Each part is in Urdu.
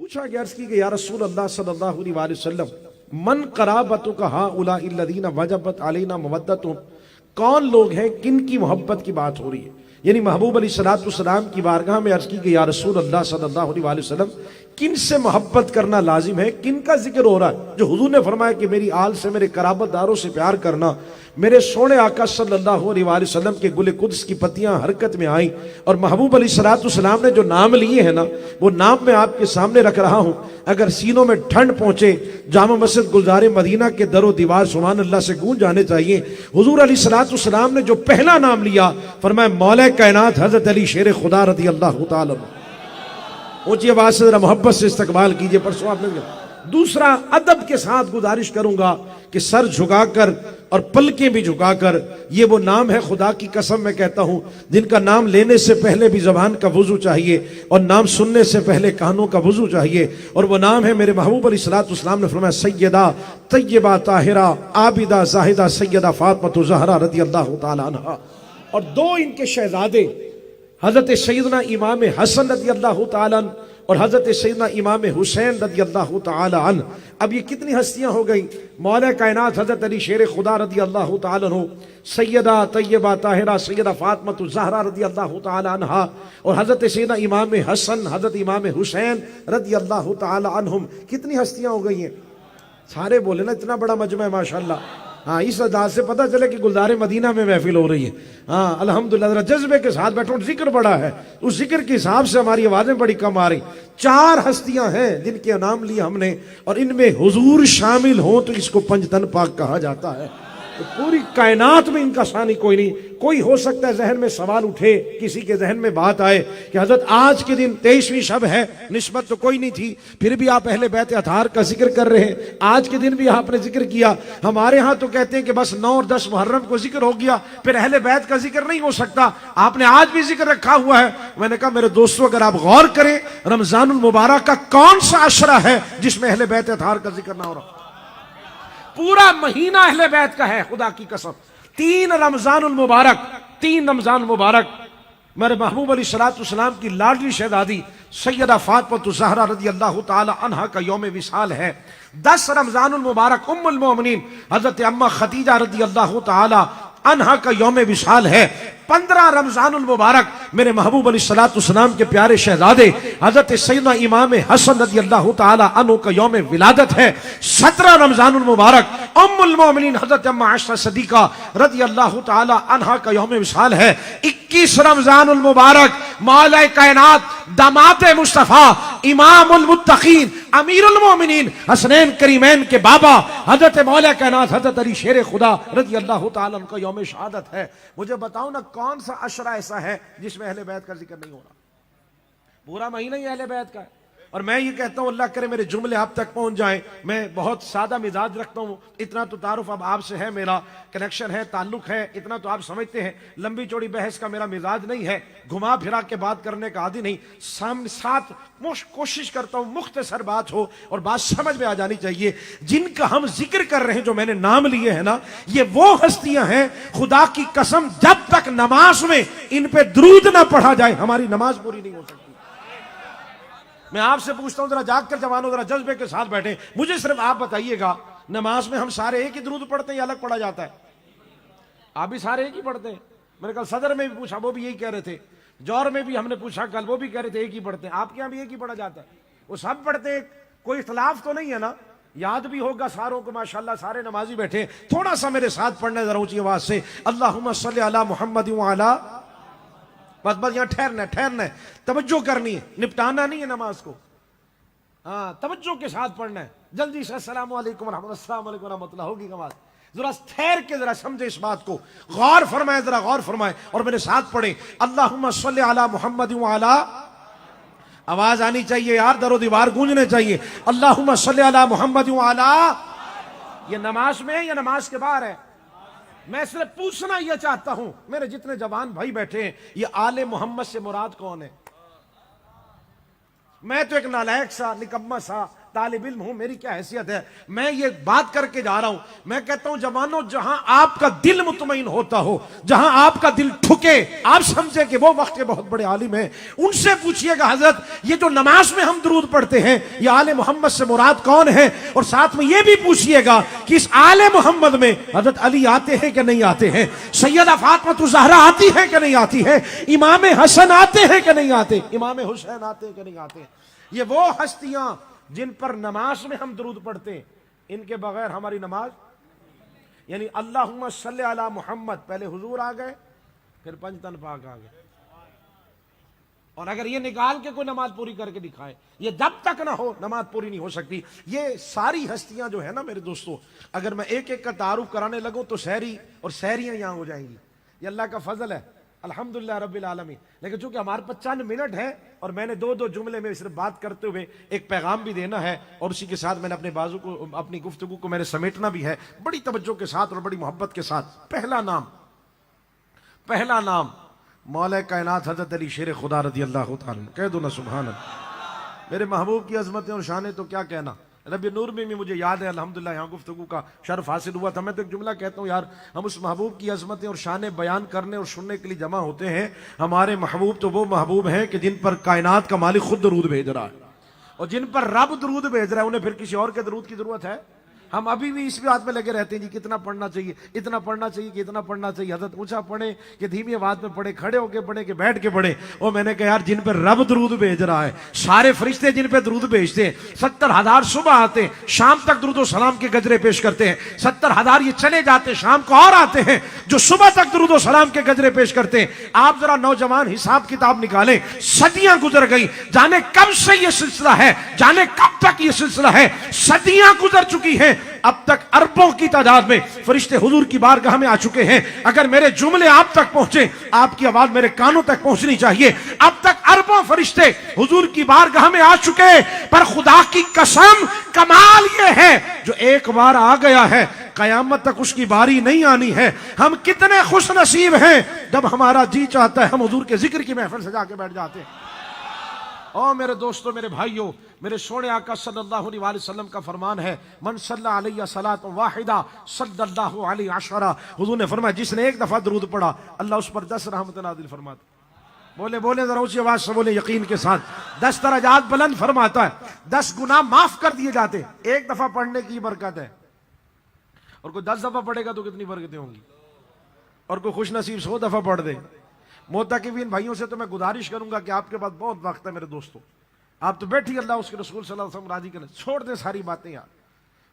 پوچھا گیا، عرض کی کہ یا رسول اللہ صلی اللہ علیہ وآلہ وسلم من قرابتک ہؤلاء الذین وجبت علینا مودتہم، کون لوگ ہیں کن کی محبت کی بات ہو رہی ہے؟ یعنی محبوب علیہ الصلوۃ والسلام کی بارگاہ میں عرض کی کہ یا رسول اللہ صلی اللہ علیہ وآلہ وسلم کن سے محبت کرنا لازم ہے، کن کا ذکر ہو رہا ہے؟ جو حضور نے فرمایا کہ میری آل سے، میرے قرابت داروں سے پیار کرنا، میرے سونے آقا صلی اللہ علیہ وآلہ وسلم کے گل قدس کی پتیاں حرکت میں آئیں، اور محبوب علیہ الصلوۃ والسلام نے جو نام لیے ہیں نا، وہ نام میں آپ کے سامنے رکھ رہا ہوں۔ اگر سینوں میں ٹھنڈ پہنچے، جامع مسجد گلزار مدینہ کے در و دیوار سبحان اللہ سے گونج جانے چاہیے۔ حضور علیہ الصلوۃ والسلام نے جو پہلا نام لیا، فرمایا مولا کائنات حضرت علی شیر خدا رضی اللہ تعالی عنہ۔ اونچی آواز سے ذرا محبت سے استقبال کیجئے۔ پرسوں آپ نے دوسرا ادب کے ساتھ گزارش کروں گا کہ سر جھکا کر اور پلکیں بھی جھکا کر، یہ وہ نام ہے، خدا کی قسم میں کہتا ہوں، جن کا نام لینے سے پہلے بھی زبان کا وضو چاہیے اور نام سننے سے پہلے کانوں کا وضو چاہیے، اور وہ نام ہے میرے محبوب علیہ الصلوۃ والسلام نے فرمایا سیدہ طیبہ طاہرہ عابدہ زاہدہ سیدہ فاطمہ الزہرا رضی اللہ تعالی عنہا۔ اور دو ان کے شہزادے حضرت سیدنا امام حسن رضی اللہ تعالی عنہ اور حضرت سیدنا امام حسین رضی اللہ تعالی عنہ۔ اب یہ کتنی ہستیاں ہو گئیں؟ مولا کائنات حضرت علی شیر خدا رضی اللہ تعالی عنہ، سیدہ طیبہ طاہرہ سیدہ فاطمہ الزہرا رضی اللہ تعالی عنہا، اور حضرت سیدنا امام حسن حضرت امام حسین رضی اللہ تعالی عنہم۔ کتنی ہستیاں ہو گئی ہیں؟ سارے بولے نا، اتنا بڑا مجمع ہے ماشاءاللہ۔ ہاں، اس انداز سے پتہ چلے کہ گلزار مدینہ میں محفل ہو رہی ہے۔ ہاں الحمدللہ، ذرا جذبے کے ساتھ بیٹھو، ذکر بڑا ہے، اس ذکر کے حساب سے ہماری آوازیں بڑی کم آ رہی۔ چار ہستیاں ہیں جن کے نام لیے ہم نے، اور ان میں حضور شامل ہوں تو اس کو پنجتن پاک کہا جاتا ہے۔ تو پوری کائنات میں ان کا ثانی کوئی نہیں۔ کوئی ہو سکتا ہے ذہن میں سوال اٹھے، کسی کے ذہن میں بات آئے کہ حضرت آج کے دن 23ویں شب ہے، نسبت تو کوئی نہیں تھی، پھر بھی آپ اہل بیت اطہار کا ذکر کر رہے ہیں، آج کے دن بھی آپ نے ذکر کیا۔ ہمارے ہاں تو کہتے ہیں کہ بس 9 اور 10 محرم کو ذکر ہو گیا، پھر اہل بیت کا ذکر نہیں ہو سکتا، آپ نے آج بھی ذکر رکھا ہوا ہے۔ میں نے کہا میرے دوستو، اگر آپ غور کریں، رمضان المبارک کا کون سا عشرہ ہے جس میں اہل بیت اطہار کا ذکر نہ ہو رہا؟ پورا مہینہ اہل بیت کا ہے، خدا کی قسم۔ 3 رمضان المبارک میرے محبوب علیہ الصلوۃ والسلام کی لاڈلی شہزادی سیدہ فاطمہ الزہرا رضی اللہ تعالی عنہا کا یوم وصال ہے۔ 10 رمضان المبارک ام المومنین حضرت اماں خدیجہ رضی اللہ تعالی عنہا کا یوم وصال ہے۔ 15 رمضان المبارک میرے محبوب علیہ الصلوۃ والسلام کے پیارے شہزادے حضرت سیدنا امام حسن رضی اللہ تعالی عنہ کا یوم ولادت ہے۔ 17 رمضان المبارک ام المومنین حضرت اماں عائشہ صدیقہ رضی اللہ تعالی عنہا کا یوم وصال ہے۔ 21 رمضان المبارک مولا کائنات داماد مصطفیٰ امام المتقین امیر المومنین حسنین کریمین کے بابا حضرت مولا کائنات حضرت علی شیر خدا رضی اللہ تعالی عنہ کا یوم شہادت ہے۔ مجھے بتاؤ نا، کون سا عشرہ ایسا ہے جس میں اہل بیت کا ذکر نہیں ہو رہا؟ پورا مہینہ ہی اہل بیت کا ہے۔ اور میں یہ کہتا ہوں اللہ کرے میرے جملے آپ تک پہنچ جائیں۔ میں بہت سادہ مزاج رکھتا ہوں، اتنا تو تعارف اب آپ سے ہے، میرا کنیکشن ہے، تعلق ہے، اتنا تو آپ سمجھتے ہیں۔ لمبی چوڑی بحث کا میرا مزاج نہیں ہے، گھما پھرا کے بات کرنے کا عادی نہیں۔ ساتھ کوشش کرتا ہوں مختصر بات ہو اور بات سمجھ میں آ جانی چاہیے۔ جن کا ہم ذکر کر رہے ہیں، جو میں نے نام لیے ہیں نا، یہ وہ ہستیاں ہیں، خدا کی قسم جب تک نماز میں ان پہ درود نہ پڑھا جائے ہماری نماز پوری نہیں ہو سکتی۔ میں آپ سے پوچھتا ہوں، ذرا جاگ کر جوانوں، ذرا جذبے کے ساتھ بیٹھیں، مجھے صرف آپ بتائیے گا، نماز میں ہم سارے ایک ہی درود پڑھتے ہیں یا الگ پڑھا جاتا ہے؟ آپ بھی سارے ایک ہی پڑھتے ہیں؟ میں نے کل صدر میں بھی پوچھا، وہ بھی یہی کہہ رہے تھے، جوہر میں بھی ہم نے پوچھا کل، وہ بھی کہہ رہے تھے ایک ہی پڑھتے ہیں۔ آپ کے یہاں بھی ایک ہی پڑھا جاتا ہے؟ وہ سب پڑھتے ہیں، کوئی اختلاف تو نہیں ہے نا؟ یاد بھی ہوگا ساروں کو، ماشاءاللہ سارے نمازی بیٹھے، تھوڑا سا میرے ساتھ پڑھنا ہے ذرا اونچی آواز سے، اللہم صلی علی محمد وعلی۔ بس یہاں ٹھہرنا ہے، توجہ کرنی ہے، نپٹانا نہیں ہے نماز کو۔ ہاں، توجہ کے ساتھ پڑھنا ہے، جلدی سے السلام علیکم ورحمۃ اللہ، السلام علیکم ورحمۃ اللہ ہوگی نماز۔ ذرا ٹھہر کے ذرا سمجھے اس بات کو، غور فرمائے، ذرا غور فرمائے اور میرے ساتھ پڑھیں، اللہم صلی علی محمد وعلی۔ آواز آنی چاہیے یار، در و دیوار گونجنے چاہیے، اللہم صلی علی محمد وعلی۔ یہ نماز میں ہے یا نماز کے باہر ہے؟ میں صرف پوچھنا یہ چاہتا ہوں، میرے جتنے جوان بھائی بیٹھے ہیں، یہ آل محمد سے مراد کون ہے؟ میں تو ایک نالائق سا، نکما سا، طالب علم ہوں، میری کیا حیثیت ہے، میں یہ بات کر کے جا رہا ہوں، میں کہتا ہوں جوانوں جہاں آپ کا دل مطمئن ہوتا ہو، جہاں آپ کا دل ٹھکے، آپ سمجھے کہ وہ وقت کے بہت بڑے عالم ہیں، ان سے پوچھئے گا حضرت یہ جو نماز میں ہم درود پڑھتے ہیں یہ آل محمد سے مراد کون ہے، اور ساتھ میں یہ بھی پوچھئے گا کہ اس آل محمد میں حضرت علی آتے ہیں کہ نہیں آتے ہیں، سیدہ فاطمہ الزہرا آتی ہے کہ نہیں آتی ہے، امام حسن آتے ہیں کہ نہیں آتے، امام حسین آتے ہیں کہ نہیں آتے. یہ وہ ہستیاں جن پر نماز میں ہم درود پڑھتے ہیں، ان کے بغیر ہماری نماز، یعنی اللہم صلی علی محمد، پہلے حضور آ گئے پھر پنجتن پاک آ گئے. اور اگر یہ نکال کے کوئی نماز پوری کر کے دکھائے، یہ جب تک نہ ہو نماز پوری نہیں ہو سکتی. یہ ساری ہستیاں جو ہے نا میرے دوستو، اگر میں ایک ایک کا تعارف کرانے لگوں تو سحری اور سحریاں یہاں ہو جائیں گی. یہ اللہ کا فضل ہے الحمدللہ رب العالمین. لیکن چونکہ ہمارے 95 منٹ ہے اور میں نے دو جملے میں صرف بات کرتے ہوئے ایک پیغام بھی دینا ہے، اور اسی کے ساتھ میں نے اپنی گفتگو کو میں نے سمیٹنا بھی ہے بڑی توجہ کے ساتھ اور بڑی محبت کے ساتھ. پہلا نام مولا کائنات حضرت علی شیر خدا رضی اللہ تعالیٰ، کہہ دو نا سبحان اللہ. میرے محبوب کی عظمتیں اور شانیں تو کیا کہنا. ربی نور میں بھی مجھے یاد ہے الحمدللہ یہاں گفتگو کا شرف حاصل ہوا تھا. میں تو ایک جملہ کہتا ہوں یار، ہم اس محبوب کی عظمتیں اور شانیں بیان کرنے اور سننے کے لیے جمع ہوتے ہیں. ہمارے محبوب تو وہ محبوب ہیں کہ جن پر کائنات کا مالک خود درود بھیج رہا ہے، اور جن پر رب درود بھیج رہا ہے انہیں پھر کسی اور کے درود کی ضرورت ہے؟ ہم ابھی بھی اس بات میں لگے رہتے ہیں جی کتنا پڑھنا چاہیے، اتنا پڑھنا چاہیے کہ اتنا پڑھنا چاہیے. حضرت اونچا پڑھیں کہ دھیمی آواز میں پڑھیں، کھڑے ہو کے پڑھیں کہ بیٹھ کے پڑھیں. اور میں نے کہا یار جن پہ رب درود بھیج رہا ہے، سارے فرشتے جن پہ درود بھیجتے ہیں، 70,000 صبح آتے ہیں، شام تک درود و سلام کے گجرے پیش کرتے ہیں، 70,000 یہ چلے جاتے ہیں، شام کو اور آتے ہیں جو صبح تک درود و سلام کے گجرے پیش کرتے ہیں. آپ ذرا نوجوان حساب کتاب نکالیں، صدیاں گزر گئی، جانے کب سے یہ سلسلہ ہے، جانے کب تک یہ سلسلہ ہے، صدیاں گزر چکی ہیں. اب تک اربوں کی تعداد میں فرشتے حضور کی بارگاہ میں آ چکے ہیں. اگر میرے جملے آپ تک پہنچے، آپ کی آواز میرے کانوں تک پہنچنی چاہیے. اب تک اربوں فرشتے حضور کی بارگاہ میں آ چکے، پر خدا کی قسم کمال یہ ہے جو ایک بار آ گیا ہے قیامت تک اس کی باری نہیں آنی ہے. ہم کتنے خوش نصیب ہیں جب ہمارا جی چاہتا ہے ہم حضور کے ذکر کی محفل سجا کے بیٹھ جاتے ہیں. اور میرے دوستو، میرے بھائیو، میرے سونے آقا صلی اللہ علیہ وسلم کا فرمان ہے من صلی علیہ صلاۃ واحدہ صلی اللہ علیہ عشرہ. حضور نے فرمایا جس نے ایک دفعہ درود پڑھا اللہ اس پر 10 رحمت نازل فرماتا. بولے ذرا اونچی آواز سے بولے یقین کے ساتھ، 10 درجات بلند فرماتا ہے، 10 گناہ معاف کر دیے جاتے. ایک دفعہ پڑھنے کی برکت ہے، اور کوئی 10 دفعہ پڑھے گا تو کتنی برکتیں ہوں گی. اور کوئی خوش نصیب 100 دفعہ پڑھ دے. معتکفین بھائیوں سے تو میں گزارش کروں گا کہ آپ کے پاس بہت وقت ہے میرے دوستو، آپ تو بیٹھی اللہ اس کے رسول صلی اللہ علیہ وسلم راضی کریں، چھوڑ دیں ساری باتیں یار.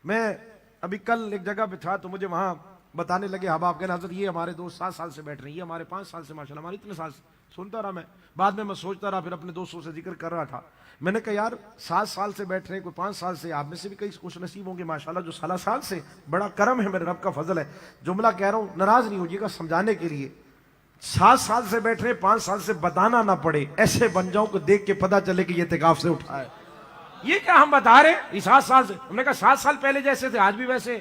میں ابھی کل ایک جگہ پہ تھا تو مجھے وہاں بتانے لگے احباب، کہنا حضرت یہ ہمارے دوست 7 سال سے بیٹھ رہے ہیں، یہ ہمارے 5 سال سے، ماشاءاللہ ہمارے اتنے سال سے. سنتا رہا میں، بعد میں سوچتا رہا، پھر اپنے دوستوں سے ذکر کر رہا تھا. میں نے کہا یار 7 سال سے بیٹھ رہے ہیں، کوئی 5 سال سے، آپ میں سے بھی کئی خوش نصیب ہوں گے ماشاءاللہ جو سال سے. بڑا کرم ہے، میرے رب کا فضل ہے. جملہ کہہ رہا ہوں، ناراض نہیں ہوجیے گا، سمجھانے کے لیے. 7 سال سے بیٹھ رہے ہیں، 5 سال سے بتانا نہ پڑے، ایسے بن جاؤں کہ دیکھ کے پتہ چلے کہ یہ اعتکاف سے اٹھا ہے. یہ کیا ہم بتا رہے ہیں 7 سال سے؟ ہم نے کہا 7 سال پہلے جیسے تھے آج بھی ویسے،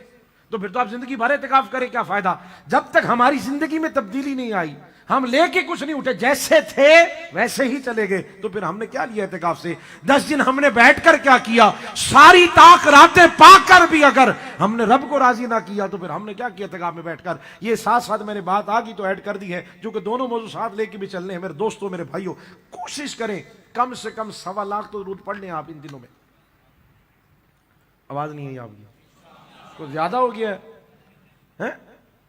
تو پھر تو آپ زندگی بھر اعتکاف کریں، کیا فائدہ؟ جب تک ہماری زندگی میں تبدیلی نہیں آئی، ہم لے کے کچھ نہیں اٹھے، جیسے تھے ویسے ہی چلے گئے، تو پھر ہم نے کیا لیا اعتکاف سے؟ 10 دن ہم نے بیٹھ کر کیا کیا؟ ساری طاق راتیں پا کر بھی اگر ہم نے رب کو راضی نہ کیا تو پھر ہم نے کیا کیا اعتکاف میں بیٹھ کر؟ یہ ساتھ میں نے بات آگی تو ایڈ کر دی ہے، جو کہ دونوں موضوع ساتھ لے کے بھی چلنے ہیں. میرے دوستوں، میرے بھائیوں، کوشش کریں کم سے کم 1.25 لاکھ تو درود پڑھ لیں آپ ان دنوں میں. آواز نہیں ہے آپ کی، کچھ زیادہ ہو گیا ہے.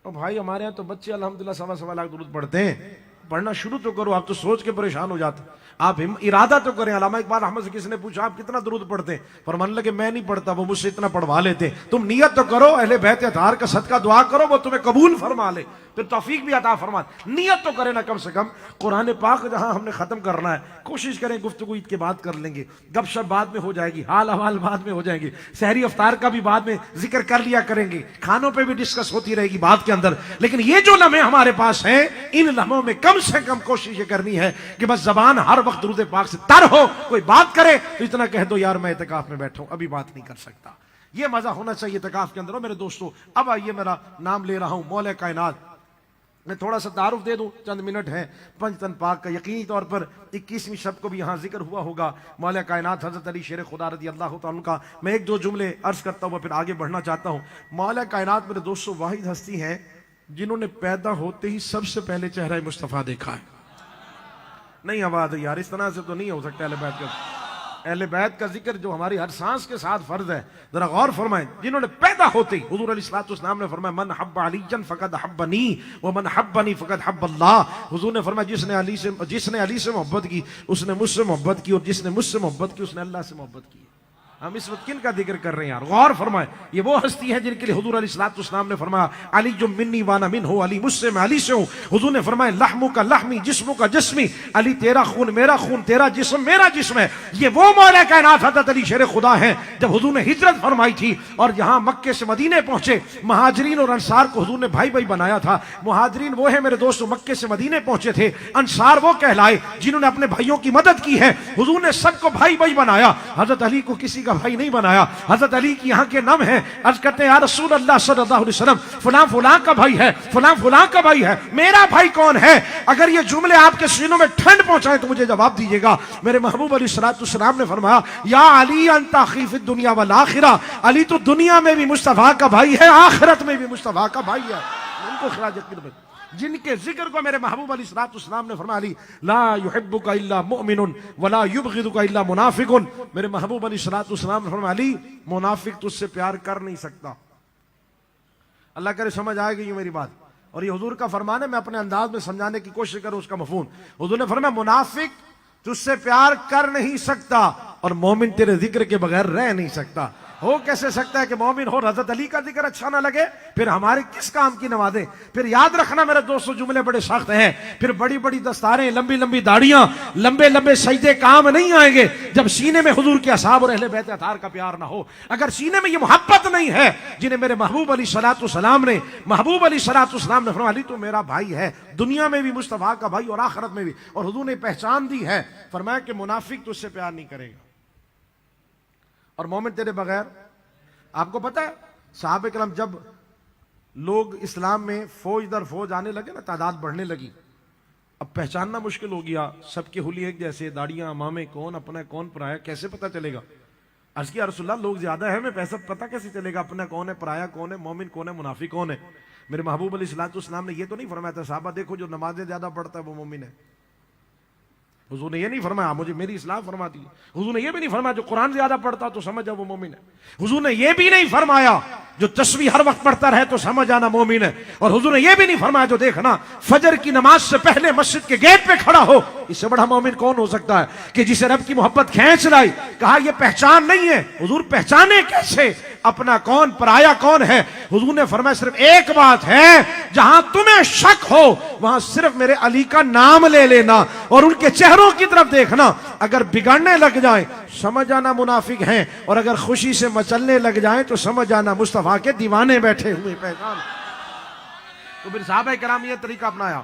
اور بھائی ہمارے یہاں تو بچے الحمدللہ 1.25 لاکھ درود پڑھتے ہیں. پڑھنا شروع تو کرو، آپ تو سوچ کے پریشان ہو جاتے. آپ ارادہ تو کریں. علامہ اقبال احمد سے کسی نے پوچھا آپ کتنا درود پڑھتے ہیں؟ فرمانے لگے میں نہیں پڑھتا، وہ مجھ سے اتنا پڑھوا لیتے. تم نیت تو کرو، اہل بیت اطہار کا صدقہ دعا کرو، وہ تمہیں قبول فرما لے، پھر توفیق بھی عطا فرما. نیت تو کریں نا کم سے کم. قرآن پاک جہاں ہم نے ختم کرنا ہے، کوشش کریں گفتگو عید کے بعد کر لیں گے، گپ شپ بعد میں ہو جائے گی، حال احوال بعد میں ہو جائیں گے، سحری افطار کا بھی بعد میں ذکر کر لیا کریں گے، کھانوں پہ بھی ڈسکس ہوتی رہے گی بات کے اندر. لیکن یہ جو لمحے ہمارے پاس ہیں، ان لمحوں میں کم سے کم کوشش یہ کرنی ہے کہ بس زبان ہر وقت درود پاک سے تر ہو. کوئی بات کرے تو اتنا کہہ دو یار میں اعتکاف میں بیٹھا ہوں، ابھی بات نہیں کر سکتا. یہ مزہ ہونا چاہیے اعتکاف کے اندر. میرے دوستو اب آئیے، میرا نام لے رہا ہوں مولا کائنات میں تھوڑا سا تعارف دے دوں، چند منٹ ہے۔ پنجتن پاک کا یقینی طور پر 21ویں شب کو بھی یہاں ذکر ہوا ہوگا مولا کائنات حضرت علی شیر خدا رضی اللہ تعالیٰ کا۔ میں ایک دو جملے عرض کرتا ہوں پھر آگے بڑھنا چاہتا ہوں۔ مولا کائنات میرے دوستو واحد ہستی ہیں جنہوں نے پیدا ہوتے ہی سب سے پہلے چہرہ مصطفیٰ دیکھا ہے۔ نہیں آواز یار، اس طرح سے تو نہیں ہو سکتا۔ اہل بیت کا ذکر جو ہماری ہر سانس کے ساتھ فرض ہے، ذرا غور فرمائیں۔ جنہوں نے پیدا ہوتے ہی حضور علیہ السلام نے فرمایا من حب علی فقد حبنی ومن حبنی فقد حب اللہ۔ حضور نے فرمایا جس نے علی سے محبت کی اس نے مجھ سے محبت کی، اور جس نے مجھ سے محبت کی اس نے اللہ سے محبت کی۔ ہم اس وقت کن کا ذکر کر رہے ہیں یار؟ غور فرمائیں۔ یہ وہ ہستی ہے جن کے لیے حضور علیہ السلام نے فرمایا علی جو منی وانا من ہو، علی مجھ سے میں علی سے ہوں۔ حضور نے فرمایا لحمو کا لحمی جسمو کا جسمی، علی تیرا خون میرا خون، تیرا جسم میرا جسم ہے۔ یہ وہ مولا کائنات حضرت علی شیر خدا ہیں۔ جب حضور نے ہجرت فرمائی تھی اور یہاں مکے سے مدینے پہنچے، مہاجرین اور انصار کو حضور نے بھائی بھائی بنایا تھا۔ مہاجرین وہ ہیں میرے دوستو مکے سے مدینے پہنچے تھے، انصار وہ کہلائے جنہوں نے اپنے بھائیوں کی مدد کی ہے۔ حضور نے سب کو بھائی بھائی بنایا، حضرت علی کو کسی کا بھائی نہیں بنایا۔ حضرت علی کی یہاں کے نام ہیں، عرض کرتے ہیں یا رسول اللہ صلی اللہ علیہ وسلم فلاں فلاں کا بھائی ہے، فلاں فلاں کا بھائی ہے، میرا بھائی کون ہے؟ اگر یہ جملے آپ کے سینوں میں ٹھنڈ پہنچائیں تو مجھے جواب دیجیے گا۔ میرے محبوب علیہ السلام نے فرمایا یا علی انت اخی فی الدنیا والآخرہ، علی تو دنیا میں بھی مصطفیٰ کا بھائی ہے، آخرت میں بھی مصطفیٰ کا بھائی ہے۔ ان کو خراج عقیدت جن کے ذکر کو میرے محبوب علیہ السلام نے فرمایا علی لا يحبك الا مؤمن ولا يبغضك الا منافق۔ میرے محبوب علیہ السلام نے فرمایا علی منافق تجھ سے پیار کر نہیں سکتا۔ اللہ کرے سمجھ آئے گی یہ میری بات، اور یہ حضور کا فرمان ہے، میں اپنے انداز میں سمجھانے کی کوشش کروں اس کا مفہوم۔ حضور نے فرمایا منافق تجھ سے پیار کر نہیں سکتا اور مومن تیرے ذکر کے بغیر رہ نہیں سکتا۔ ہو کیسے سکتا ہے کہ مومن ہو حضرت علی کا ذکر اچھا نہ لگے؟ پھر ہمارے کس کام کی نمازیں؟ پھر یاد رکھنا میرے دوستو جملے بڑے سخت ہیں، پھر بڑی بڑی دستاریں، لمبی لمبی داڑیاں، لمبے لمبے سجدے کام نہیں آئیں گے جب سینے میں حضور کے اصحاب اور اہل بیت اطہار کا پیار نہ ہو۔ اگر سینے میں یہ محبت نہیں ہے جنہیں میرے محبوب علیہ السلام نے فرمایا علی تو میرا بھائی ہے، دنیا میں بھی مصطفیٰ کا بھائی اور آخرت میں بھی، اور حضور نے پہچان دی ہے، فرمایا کہ منافق تجھ سے پیار نہیں کرے گا اور مومن تیرے بغیر۔ آپ کو پتا ہے صحابہ کرام جب لوگ اسلام میں فوج در فوج آنے لگے نا، تعداد بڑھنے لگی، اب پہچاننا مشکل ہو گیا، سب کے حلی ایک جیسے، داڑیاں امامے، کون اپنا کون پرایا، کیسے پتا چلے گا؟ عرض کیا رسول اللہ لوگ زیادہ ہیں، میں پیسہ پتا کیسے چلے گا اپنا کون ہے، پرایا کون ہے، مومن کون ہے، منافق کون ہے؟ میرے محبوب علیہ السلام نے یہ تو نہیں فرمایا تھا صحابہ دیکھو جو نمازیں زیادہ پڑھتا ہے وہ مومن ہے۔ حضور نے یہ نہیں فرمایا، مجھے میری اصلاح فرما دی۔ حضور نے یہ بھی نہیں فرمایا جو قرآن زیادہ پڑھتا تو سمجھ جا وہ مومن ہے۔ حضور نے یہ بھی نہیں فرمایا جو تسبیح ہر وقت پڑھتا رہے تو سمجھ جانا مومن ہے۔ اور حضور نے یہ بھی نہیں فرمایا جو دیکھنا فجر کی نماز سے پہلے مسجد کے گیٹ پہ کھڑا ہو، اس سے بڑا مومن کون ہو سکتا ہے کہ جسے رب کی محبت کھینچ لائی۔ کہا یہ پہچان نہیں ہے۔ حضور پہچانے کیسے اپنا کون پرایا کون ہے؟ حضور نے فرمایا صرف ایک بات ہے، جہاں تمہیں شک ہو وہاں صرف میرے علی کا نام لے لینا اور ان کے چہروں کی طرف دیکھنا، اگر بگڑنے لگ جائیں سمجھ جانا منافق ہیں، اور اگر خوشی سے مچلنے لگ جائیں تو سمجھ جانا مصطفیٰ کے دیوانے بیٹھے ہوئے۔ پہچان تو پھر صحابہ کرام یہ طریقہ اپنایا،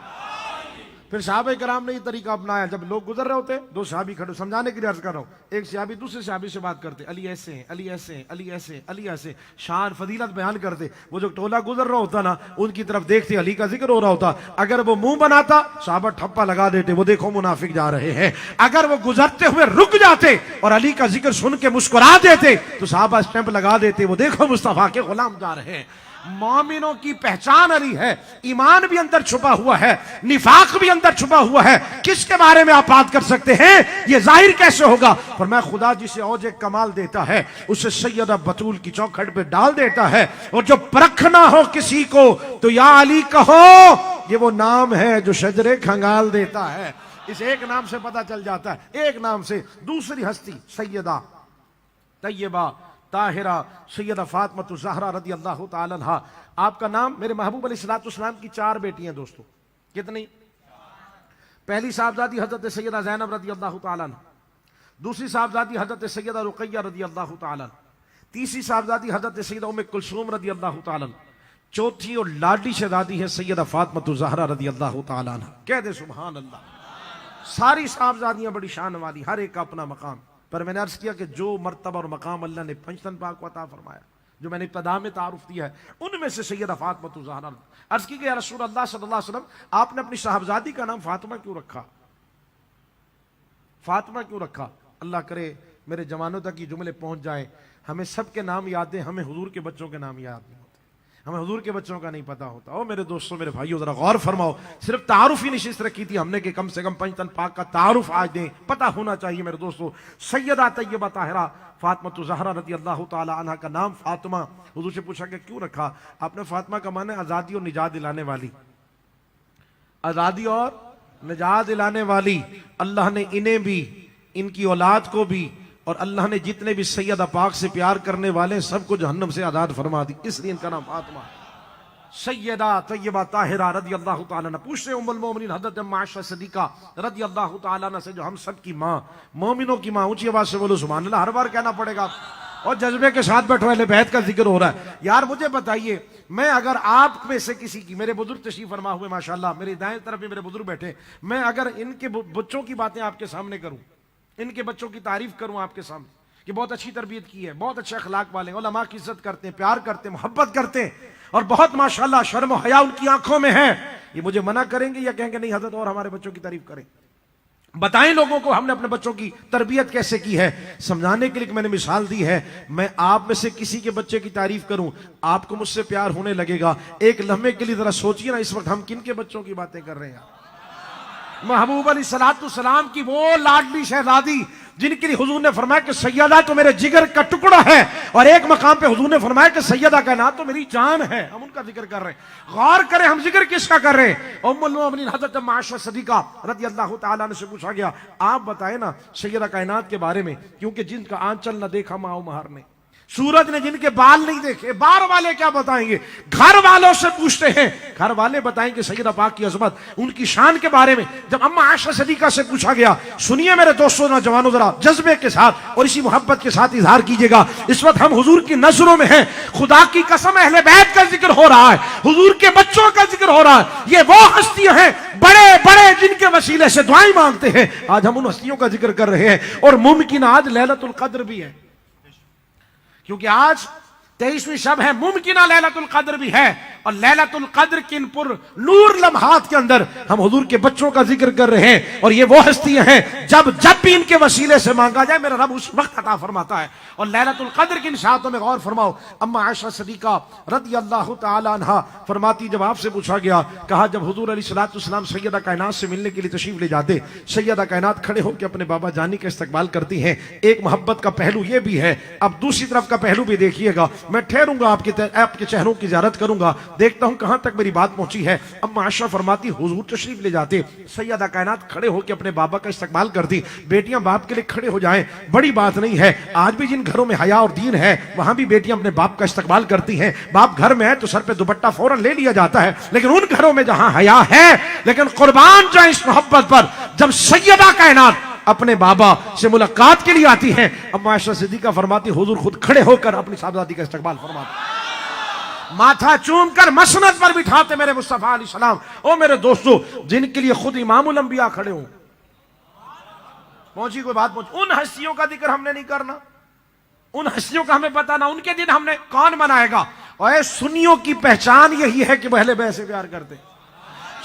پھر صحابہ کرام نے یہ طریقہ اپنایا۔ جب لوگ گزر رہے ہوتے دو صحابی کھڑے، سمجھانے کے لیے عرض کر رہا ہوں، ایک صحابی دوسرے صحابی سے بات کرتے علی ایسے ہیں، علی ایسے ہیں، علی ایسے ہیں، علی ایسے، شان فضیلت بیان کرتے۔ وہ جو ٹولہ گزر رہا ہوتا نا ان کی طرف دیکھتے، علی کا ذکر ہو رہا ہوتا، اگر وہ منہ بناتا صحابہ ٹھپا لگا دیتے وہ دیکھو منافق جا رہے ہیں۔ اگر وہ گزرتے ہوئے رک جاتے اور علی کا ذکر سن کے مسکرا دیتے تو صحابہ اسٹیمپ لگا دیتے وہ دیکھو مصطفیٰ کے غلام جا رہے ہیں۔ مومنوں کی پہچان علی ہے، ایمان بھی اندر چھپا ہوا ہے، نفاق بھی اندر چھپا ہوا ہے۔ کس کے بارے میں آپ بات کر سکتے ہیں؟ یہ ظاہر کیسے ہوگا؟ فرمایا خدا جسے اوج کمال دیتا ہے اسے سیدہ بطول کی چوکھٹ پہ ڈال دیتا ہے، اور جو پرکھنا ہو کسی کو تو یا علی کہو، یہ وہ نام ہے جو شجرے کھنگال دیتا ہے۔ اس ایک نام سے پتہ چل جاتا ہے، ایک نام سے۔ دوسری ہستی سیدہ طیبہ طاہرہ سیدہ فاطمہ الزہرا رضی اللہ تعالی عنہا، آپ کا نام۔ میرے محبوب علیہ السلام کی 4 بیٹی ہیں دوستو، کتنی؟ پہلی صاحبزادی حضرت سیدہ زینب رضی اللہ تعالی عنہ، دوسری صاحبزادی حضرت سیدہ رقیہ رضی اللہ تعالی عنہ، تیسری صاحبزادی حضرت سیدہ ام کلثوم رضی اللہ تعالی عنہ، چوتھی اور لاڈلی شہزادی ہے سیدہ فاطمہ الزہرا رضی اللہ تعالی عنہ۔ کہہ دے سبحان اللہ۔ ساری صاحبزادیاں بڑی شان والی، ہر ایک کا اپنا مقام، پر میں نے عرض کیا کہ جو مرتبہ اور مقام اللہ نے پنجتن پاک کو عطا فرمایا جو میں نے ابتدا میں تعارف دیا ہے، ان میں سے سیدہ فاطمہ الزہرا۔ عرض کی کہ یا رسول اللہ صلی اللہ علیہ وسلم، آپ نے اپنی صاحبزادی کا نام فاطمہ کیوں رکھا؟ فاطمہ کیوں رکھا؟ اللہ کرے میرے جوانوں تک یہ جملے پہنچ جائیں، ہمیں سب کے نام یاد ہیں، ہمیں حضور کے بچوں کے نام یاد نہیں ہوتے، ہمیں حضور کے بچوں کا نہیں پتا ہوتا۔ او میرے دوستوں، میرے بھائیوں، ذرا غور فرماؤ، صرف تعارف ہی نشست رکھی تھی ہم نے کہ کم سے کم پنجتن پاک کا تعارف آج دیں، پتہ ہونا چاہیے میرے دوستوں۔ سیدہ طیبہ طاہرہ فاطمہ الزہرا رضی اللہ تعالی عنہ کا نام فاطمہ، حضور سے پوچھا کہ کیوں رکھا؟ آپ نے فاطمہ کا معنی آزادی اور نجات دلانے والی، آزادی اور نجات دلانے والی۔ اللہ نے انہیں بھی، ان کی اولاد کو بھی، اور اللہ نے جتنے بھی سیدہ پاک سے پیار کرنے والے سب کو جہنم سے آزاد فرما دی، اس لیے ان کا نام فاطمہ۔ سیدہ طیبہ طاہرہ رضی اللہ تعالیٰ عنہ، پوچھتے ام المومنین حضرت ام عائشہ صدیقہ رضی اللہ تعالیٰ عنہ سے، جو ہم سب کی ماں، مومنوں کی ماں، اونچی آواز سے بولو سبحان اللہ، ہر بار کہنا پڑے گا اور جذبے کے ساتھ بیٹھو، اہل بیت کا ذکر ہو رہا ہے۔ یار مجھے بتائیے، میں اگر آپ میں سے کسی کی، میرے بزرگ تشریف فرما ہوئے ماشاءاللہ، میری دائیں طرف بھی میرے بزرگ بیٹھے، میں اگر ان کے بچوں کی باتیں آپ کے سامنے کروں، ان کے بچوں کی تعریف کروں آپ کے سامنے کہ بہت اچھی تربیت کی ہے، بہت اچھے اخلاق والے ہیں، علماء کی عزت کرتے ہیں، پیار کرتے ہیں، محبت کرتے ہیں، اور بہت ماشاءاللہ شرم و حیا ان کی آنکھوں میں ہے، یہ مجھے منع کریں گے یا کہیں گے نہیں حضرت اور ہمارے بچوں کی تعریف کریں؟ بتائیں لوگوں کو ہم نے اپنے بچوں کی تربیت کیسے کی ہے۔ سمجھانے کے لیے میں نے مثال دی ہے، میں آپ میں سے کسی کے بچے کی تعریف کروں، آپ کو مجھ سے پیار ہونے لگے گا۔ ایک لمحے کے لیے ذرا سوچئے نا، اس وقت ہم کن کے بچوں کی باتیں کر رہے ہیں؟ محبوب علیہ الصلوۃ والسلام کی وہ لاڈلی شہزادی جن کے لیے حضور نے فرمایا کہ سیدہ تو میرے جگر کا ٹکڑا ہے، اور ایک مقام پہ حضور نے فرمایا کہ سیدہ کائنات تو میری جان ہے، ہم ان کا ذکر کر رہے ہیں۔ غور کریں ہم ذکر کس کا کر رہے ہیں؟ ام المومنین حضرت ام عائشہ صدیقہ رضی اللہ تعالیٰ عنہ سے پوچھا گیا، آپ بتائیں نا سیدہ کائنات کے بارے میں، کیونکہ جن کا آنچل نہ دیکھا ماں و مہر نے، سورج نے جن کے بال نہیں دیکھے، بار والے کیا بتائیں گے؟ گھر والوں سے پوچھتے ہیں، گھر والے بتائیں گے سیدہ پاک کی عظمت، ان کی شان کے بارے میں۔ جب اما عائشہ صدیقہ سے پوچھا گیا، سنیے میرے دوستوں نوجوانوں، ذرا جذبے کے ساتھ اور اسی محبت کے ساتھ اظہار کیجئے گا، اس وقت ہم حضور کی نظروں میں ہیں، خدا کی قسم اہل بیت کا ذکر ہو رہا ہے، حضور کے بچوں کا ذکر ہو رہا ہے، یہ وہ ہستیاں ہیں بڑے بڑے جن کے وسیلے سے دعائیں مانگتے ہیں، آج ہم ان ہستیوں کا ذکر کر رہے ہیں، اور ممکن آج لیلۃ القدر بھی ہے، کیونکہ آج 23ویں شب ہے، ممکنہ لیلۃ القدر بھی ہے، اور لیلۃ القدر کے ان پر نور لمحات کے اندر ہم حضور کے بچوں کا ذکر کر رہے ہیں، اور یہ وہ ہستیاں ہیں جب بھی ان کے وسیلے سے مانگا جائے میرا رب اس وقت عطا فرماتا ہے۔ اور لیلۃ القدر کی ان ساعتوں میں غور فرماؤ، اما عائشہ صدیقہ رضی اللہ تعالی عنہا فرماتی، جب آپ سے پوچھا گیا، کہا جب حضور علیہ الصلوۃ والسلام سیدہ کائنات سے ملنے کے لیے تشریف لے جاتے، سیدہ کائنات کھڑے ہو کے اپنے بابا جانی کا استقبال کرتی ہیں۔ ایک محبت کا پہلو یہ بھی ہے، اب دوسری طرف کا پہلو بھی دیکھیے گا، میں ٹھہروں گا آپ کے چہروں کی زیارت کروں گا، دیکھتا ہوں کہاں تک میری بات پہنچی ہے۔ اما عائشہ فرماتی، حضور تشریف لے جاتے، سیدہ کائنات کھڑے ہو کے اپنے بابا کا استقبال کرتی۔ بیٹیاں باپ کے لیے کھڑے ہو جائیں بڑی بات نہیں ہے، آج بھی جن گھروں میں حیا اور دین ہے وہاں بھی بیٹیاں اپنے باپ کا استقبال کرتی ہیں۔ باپ گھر میں ہے تو سر پہ دوپٹہ فوراً لے لیا جاتا ہے، لیکن ان گھروں میں جہاں حیا ہے، لیکن قربان جائیں اس محبت پر، جب سیدہ کائنات اپنے بابا سے ملاقات کے لیے آتی ہیں، اما عائشہ صدیقہ فرماتی، حضور خود کھڑے ہو کر اپنی صاحبزادی کا استقبال فرماتے، ماتھا چوم کر مسند پر بٹھاتے میرے مصطفیٰ علیہ السلام۔ او میرے دوستو، جن کے لیے خود امام الانبیاء کھڑے ہوں، پہنچی کوئی بات پہنچی، ان ہستیوں کا ذکر ہم نے نہیں کرنا، ان ہستیوں کا ہمیں پتہ نہ، ان کے دن ہم نے کون منائے گا؟ اور اے سنیوں کی پہچان یہی ہے کہ وہ اہل بیت سے پیار کرتے،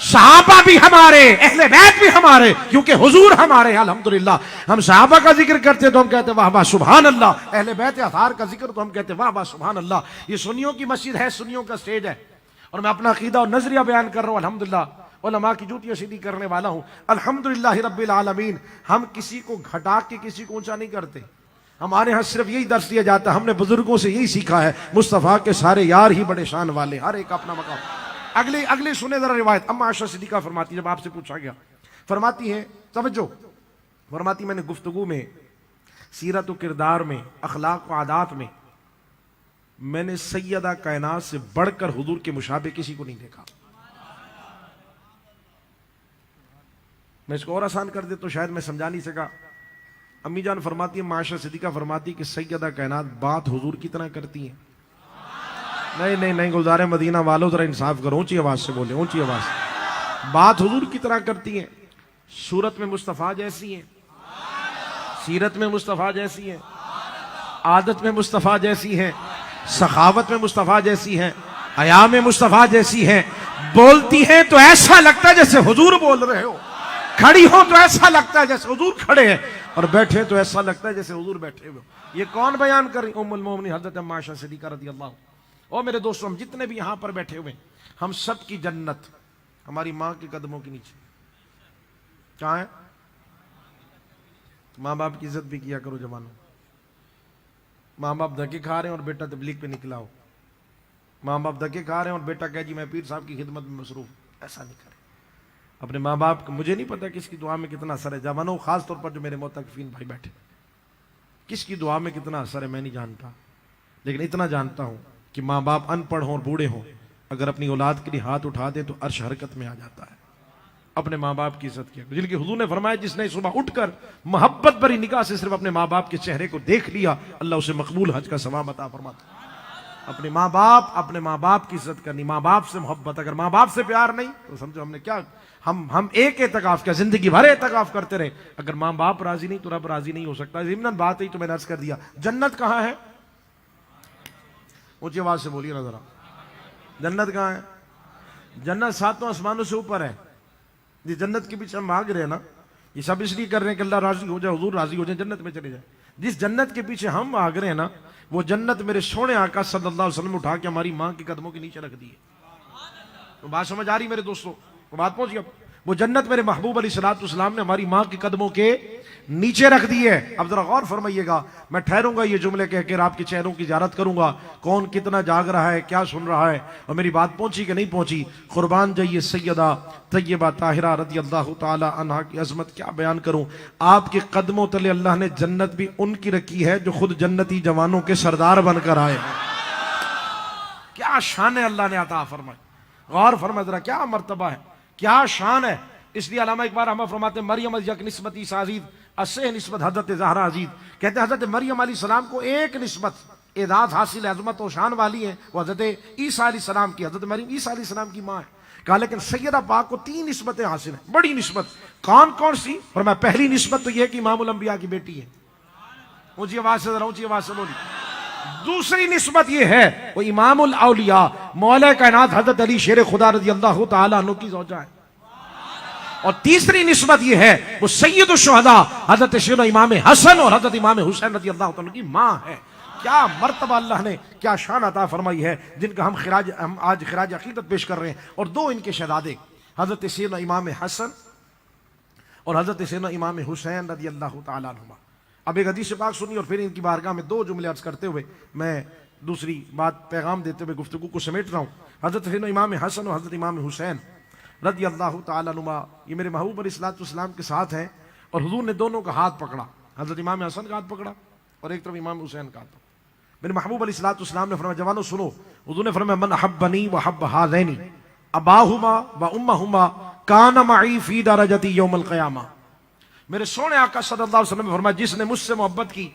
صحابہ بھی ہمارے، اہل بیت بھی ہمارے، کیونکہ حضور ہمارے ہیں۔ الحمدللہ ہم صحابہ کا ذکر کرتے تو ہم کہتے واہ واہ سبحان اللہ، اہل بیت اطہار کا ذکر تو ہم کہتے واہ واہ سبحان اللہ۔ یہ سنیوں کی مسجد ہے، سنیوں کا سٹیج ہے، اور میں اپنا عقیدہ اور نظریہ بیان کر رہا ہوں، الحمدللہ علماء کی جوتیاں سیدھی کرنے والا ہوں، الحمدللہ رب العالمین۔ ہم کسی کو گھٹا کے کسی کو اونچا نہیں کرتے، ہمارے ہاں صرف یہی درس دیا جاتا ہے، ہم نے بزرگوں سے یہی سیکھا ہے، مصطفیٰ کے سارے یار ہی بڑے شان والے، ہر ایک اپنا مقام۔ اگلی سنے ذرا روایت، اما عائشہ صدیقہ فرماتی، جب آپ سے پوچھا گیا، فرماتی ہیں توجہ، فرماتی میں نے گفتگو میں، سیرت و کردار میں، اخلاق و عادات میں نے سیدہ کائنات سے بڑھ کر حضور کے مشابہ کسی کو نہیں دیکھا۔ میں اس کو اور آسان کر دے تو شاید میں سمجھا نہیں سکا۔ امی جان فرماتی ہے، عائشہ صدیقہ فرماتی کہ سیدہ کائنات بات حضور کی طرح کرتی ہیں۔ نہیں گلزار مدینہ والوں ذرا انصاف کرو، اونچی آواز سے بولے، اونچی آواز سے، بات حضور کی طرح کرتی ہیں، صورت میں مصطفیٰ جیسی ہیں، سیرت میں مصطفیٰ جیسی ہیں، عادت میں مصطفیٰ جیسی ہیں، سخاوت میں مصطفیٰ جیسی ہیں، حیا میں مصطفیٰ جیسی ہیں، بولتی ہیں تو ایسا لگتا ہے جیسے حضور بول رہے ہو، کھڑی ہو تو ایسا لگتا ہے جیسے حضور کھڑے ہیں، اور بیٹھے تو ایسا لگتا ہے جیسے حضور بیٹھے ہوئے. یہ کون بیان کر رہی؟ ام المومنین حضرت ام عائشہ صدیقہ رضی اللہ عنہا. اور میرے دوستوں، ہم جتنے بھی یہاں پر بیٹھے ہوئے ہم سب کی جنت ہماری ماں کے قدموں کے نیچے. کہاں ہے؟ ماں باپ کی عزت بھی کیا کرو جوانوں. ماں باپ دھکے کھا رہے ہیں اور بیٹا تبلیغ پہ نکلا ہو. ماں باپ دھکے کھا رہے ہیں اور بیٹا کہے جی میں پیر صاحب کی خدمت میں مصروف. ایسا نہیں کرے. اپنے ماں باپ کو، مجھے نہیں پتا کس کی دعا میں کتنا اثر ہے جوانوں، خاص طور پر جو میرے موتقفین بھائی بیٹھے، کس کی دعا میں کتنا اثر ہے میں نہیں جانتا، لیکن اتنا جانتا ہوں کہ ماں باپ ان پڑھ ہوں اور بوڑھے ہوں، اگر اپنی اولاد کے لیے ہاتھ اٹھا دیں تو عرش حرکت میں آ جاتا ہے. اپنے ماں باپ کی عزت کیا، جن کی حضور نے فرمایا جس نے صبح اٹھ کر محبت بھری نگاہ سے صرف اپنے ماں باپ کے چہرے کو دیکھ لیا، اللہ اسے مقبول حج کا ثواب عطا فرماتا. اپنے ماں باپ کی عزت کرنی، ماں باپ سے محبت. اگر ماں باپ سے پیار نہیں تو سمجھو ہم نے کیا، ہم ایک اعتکاف کیا، زندگی بھر اعتکاف کرتے رہے. اگر ماں باپ راضی نہیں تو رب راضی نہیں ہو سکتا. ضمن بات ہی تو میں نے عرض کر دیا. جنت کہاں ہے؟ اونچی آواز سے بولیے نا ذرا. جنت کہاں ہے؟ جنت ساتوں آسمانوں سے اوپر ہے. یہ جنت کے پیچھے ہم بھاگ رہے ہیں نا، یہ سب اس لیے کر رہے ہیں کہ اللہ راضی ہو جائے، حضور راضی ہو جائے، جنت میں چلے جائیں. جس جنت کے پیچھے ہم بھاگ رہے ہیں نا، وہ جنت میرے سونے آقا صلی اللہ علیہ وسلم اٹھا کے ہماری ماں کے قدموں کے نیچے رکھ دی ہے. تو بات سمجھ آ رہی میرے دوستوں؟ وہ بات پہنچ گئی. وہ جنت میرے محبوب علیہ الصلوۃ والسلام نے ہماری ماں کے قدموں کے نیچے رکھ دی ہے. اب ذرا غور فرمائیے گا، میں ٹھہروں گا یہ جملے کہہ کے آپ کے چہروں کی زیارت کروں گا، کون کتنا جاگ رہا ہے، کیا سن رہا ہے، اور میری بات پہنچی کہ نہیں پہنچی. قربان جائیے سیدہ طیبہ طاہرہ رضی اللہ تعالی عنہا کی عظمت کیا بیان کروں. آپ کے قدموں تلے اللہ نے جنت بھی ان کی رکھی ہے جو خود جنتی جوانوں کے سردار بن کر آئے ہیں. کیا شان ہے اللہ نے عطا فرمائی. غور فرمائے ذرا، کیا مرتبہ ہے، کیا شان ہے. اس لیے علامہ اقبال رحمہ فرماتے ہیں مریم یک نسبت عیسی عزیز اسے نسبت حضرت زہرا عزیز. کہتے ہیں حضرت مریم علیہ السلام کو ایک نسبت اعزاز حاصل ہے، عظمت و شان والی ہے، وہ حضرت عیسیٰ علیہ السلام کی. حضرت مریم عیسیٰ علیہ السلام کی ماں ہے. کہا لیکن سیدہ پاک کو 3 نسبتیں حاصل ہیں، بڑی نسبت. کون کون سی؟ فرمایا پہلی نسبت تو یہ کہ امام الانبیاء کی بیٹی ہے. اونچی آواز سے ذرا اونچی آواز سے بولی. دوسری نسبت یہ ہے وہ امام الاولیاء مولا کائنات حضرت علی شیر خدا رضی اللہ تعالی عنہ کی زوجہ ہے. اور تیسری نسبت یہ ہے وہ سید الشہداء حضرت سیدنا امام حسن اور حضرت امام حسین رضی اللہ تعالی کی ماں ہے. کیا مرتبہ اللہ نے، کیا شان عطا فرمائی ہے، جن کا ہم آج خراج عقیدت پیش کر رہے ہیں. اور 2 ان کے شہزادے حضرت سیدنا امام حسن اور حضرت سیدنا امام حسین رضی اللہ تعالی عنہما. اب ایک حدیث پاک سنی اور پھر ان کی بارگاہ میں 2 جملے عرض کرتے ہوئے میں دوسری بات پیغام دیتے ہوئے گفتگو کو سمیٹ رہا ہوں. حضرت سیدنا امام حسن اور حضرت امام حسین رضی اللہ تعالی عنہما یہ میرے محبوب علیہ الصلوۃ والسلام کے ساتھ ہیں، اور حضور نے دونوں کا ہاتھ پکڑا. حضرت امام حسن کا ہاتھ پکڑا اور ایک طرف امام حسین کا ہاتھ پکڑا. میرے محبوب علیہ الصلوۃ والسلام نے فرمایا جوانو سنو. حضور نے فرمایا من احبنی وحب ہذین اباہما وامہما کان معی فی درجتی یوم القیامہ. میرے سونے آقا صلی اللہ علیہ وسلم نے فرمایا جس نے مجھ سے محبت کی،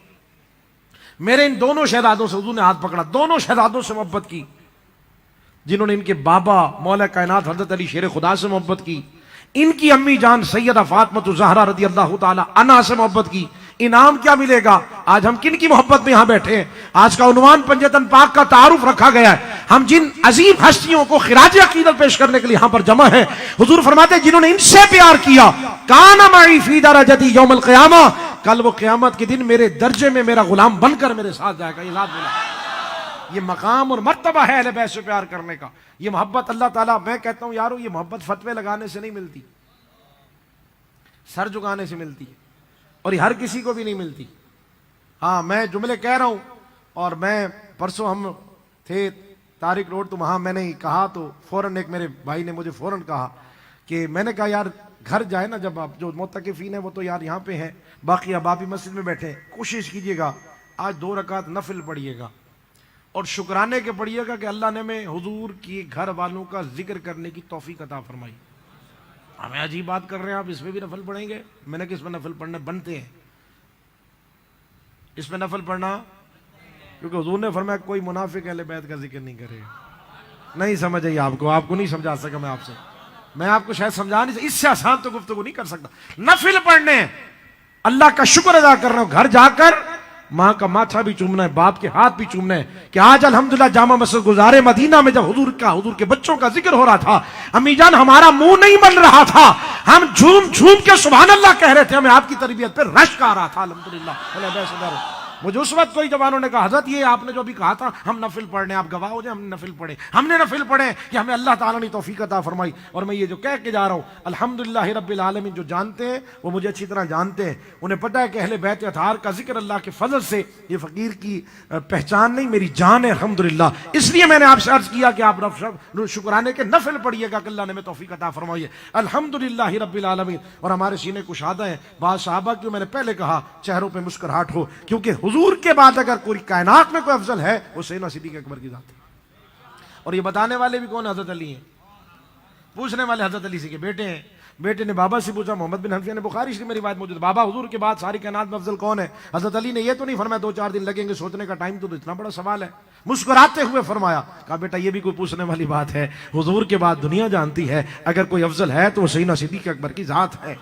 میرے ان دونوں شہزادوں سے، حضور نے ہاتھ پکڑا، دونوں شہزادوں سے محبت کی جنہوں نے ان کے بابا مولا کائنات حضرت علی شیر خدا سے محبت کی، ان کی امی جان سیدہ فاطمہ زہرا رضی اللہ تعالی عنہا سے محبت کی. انعام کیا ملے گا؟ آج ہم کن کی محبت میں یہاں بیٹھے ہیں؟ آج کا عنوان پنجتن پاک کا تعارف رکھا گیا ہے. ہم جن عظیم ہستیوں کو خراج عقیدت پیش کرنے کے لیے یہاں پر جمع ہیں، حضور فرماتے ہیں جنہوں نے ان سے پیار کیا کان معی فی درجتی یوم القیامہ، کل وہ قیامت کے دن میرے درجے میں میرا غلام بن کر میرے ساتھ جائے گا. یہ ذات بولا، یہ مقام اور مرتبہ ہے اہل بیت سے پیار کرنے کا. یہ محبت اللہ تعالیٰ، میں کہتا ہوں یارو یہ محبت فتوے لگانے سے نہیں ملتی، سر جھکانے سے ملتی ہے، اور یہ ہر کسی کو بھی نہیں ملتی. ہاں میں جملے کہہ رہا ہوں، اور میں پرسوں ہم تھے طارق روڈ تو وہاں میں نے کہا تو فوراً ایک میرے بھائی نے مجھے فوراً کہا کہ میں نے کہا یار گھر جائے نا، جب آپ جو معتکفین ہیں وہ تو یار یہاں پہ ہیں، باقی اب آپ ہی مسجد میں بیٹھے، کوشش کیجئے گا آج 2 رکعت نفل پڑھیے گا اور شکرانے کے پڑھیے گا کہ اللہ نے میں حضور کی گھر والوں کا ذکر کرنے کی توفیق عطا فرمائی. ہمیں عجیب بات کر رہے ہیں آپ، اس میں بھی نفل پڑھیں گے؟ میں نے کس میں نفل پڑھنے بنتے ہیں، اس میں نفل پڑھنا، کیونکہ حضور نے فرمایا کوئی منافق اہل بیت کا ذکر نہیں کرے. نہیں سمجھ آئی آپ کو نہیں سمجھا سکا میں آپ سے، میں آپ کو شاید سمجھا نہیں سکتا، اس سے آسان تو گفتگو نہیں کر سکتا. نفل پڑھنے، اللہ کا شکر ادا کر رہا ہوں، گھر جا کر ماں کا ماتھا بھی چومنا ہے، باپ کے ہاتھ بھی چومنا ہے کہ آج الحمدللہ جامع مسجد گزارے مدینہ میں جب حضور کے بچوں کا ذکر ہو رہا تھا، امی جان ہمارا منہ نہیں بن رہا تھا، ہم جھوم جھوم کے سبحان اللہ کہہ رہے تھے، ہمیں آپ کی تربیت پہ رشک آ رہا تھا الحمدللہ۔ مجھے اس وقت کوئی جوانوں نے کہا حضرت یہ آپ نے جو بھی کہا تھا ہم نفل پڑھنے، آپ گواہ ہو جائیں ہم نفل پڑھے، ہم نے نفل پڑھے کہ ہمیں اللہ تعالیٰ نے توفیق عطا فرمائی۔ اور میں یہ جو کہہ کے جا رہا ہوں الحمدللہ رب العالمین، جو جانتے ہیں وہ مجھے اچھی طرح جانتے ہیں، انہیں پتہ ہے کہ اہل بیت اطہار کا ذکر اللہ کے فضل سے یہ فقیر کی پہچان نہیں میری جان ہے الحمدللہ۔ اس لیے میں نے آپ سے عرض کیا کہ آپ شکرانے کے نفل پڑھیے گا کہ اللہ نے ہمیں توفیق عطا فرمائی ہے الحمدللہ رب العالمین۔ اور ہمارے سینے کشادہ ہیں، بعض صحابہ کی میں نے پہلے کہا چہروں پہ مسکراہٹ ہو، کیونکہ حضور کے بعد اگر کوئی کائنات میں کوئی افضل ہے وہ سیدنا صدیق اکبر کی ذات ہے۔ اور یہ بتانے والے بھی کون؟ حضرت علی ہیں، پوچھنے والے حضرت علی سے کہ بیٹے ہیں، بیٹے نے بابا سے پوچھا، محمد بن حنفیہ نے بخاری شریف میں روایت موجود، بابا حضور کے بعد ساری کائنات میں افضل کون ہے؟ حضرت علی نے یہ تو نہیں فرمایا 2-4 دن لگیں گے سوچنے کا ٹائم، تو اتنا بڑا سوال ہے، مسکراتے ہوئے فرمایا، کہا بیٹا یہ بھی کوئی پوچھنے والی بات ہے، حضور کے بعد دنیا جانتی ہے اگر کوئی افضل ہے تو وہ سیدنا صدیق اکبر کی ذات ہے۔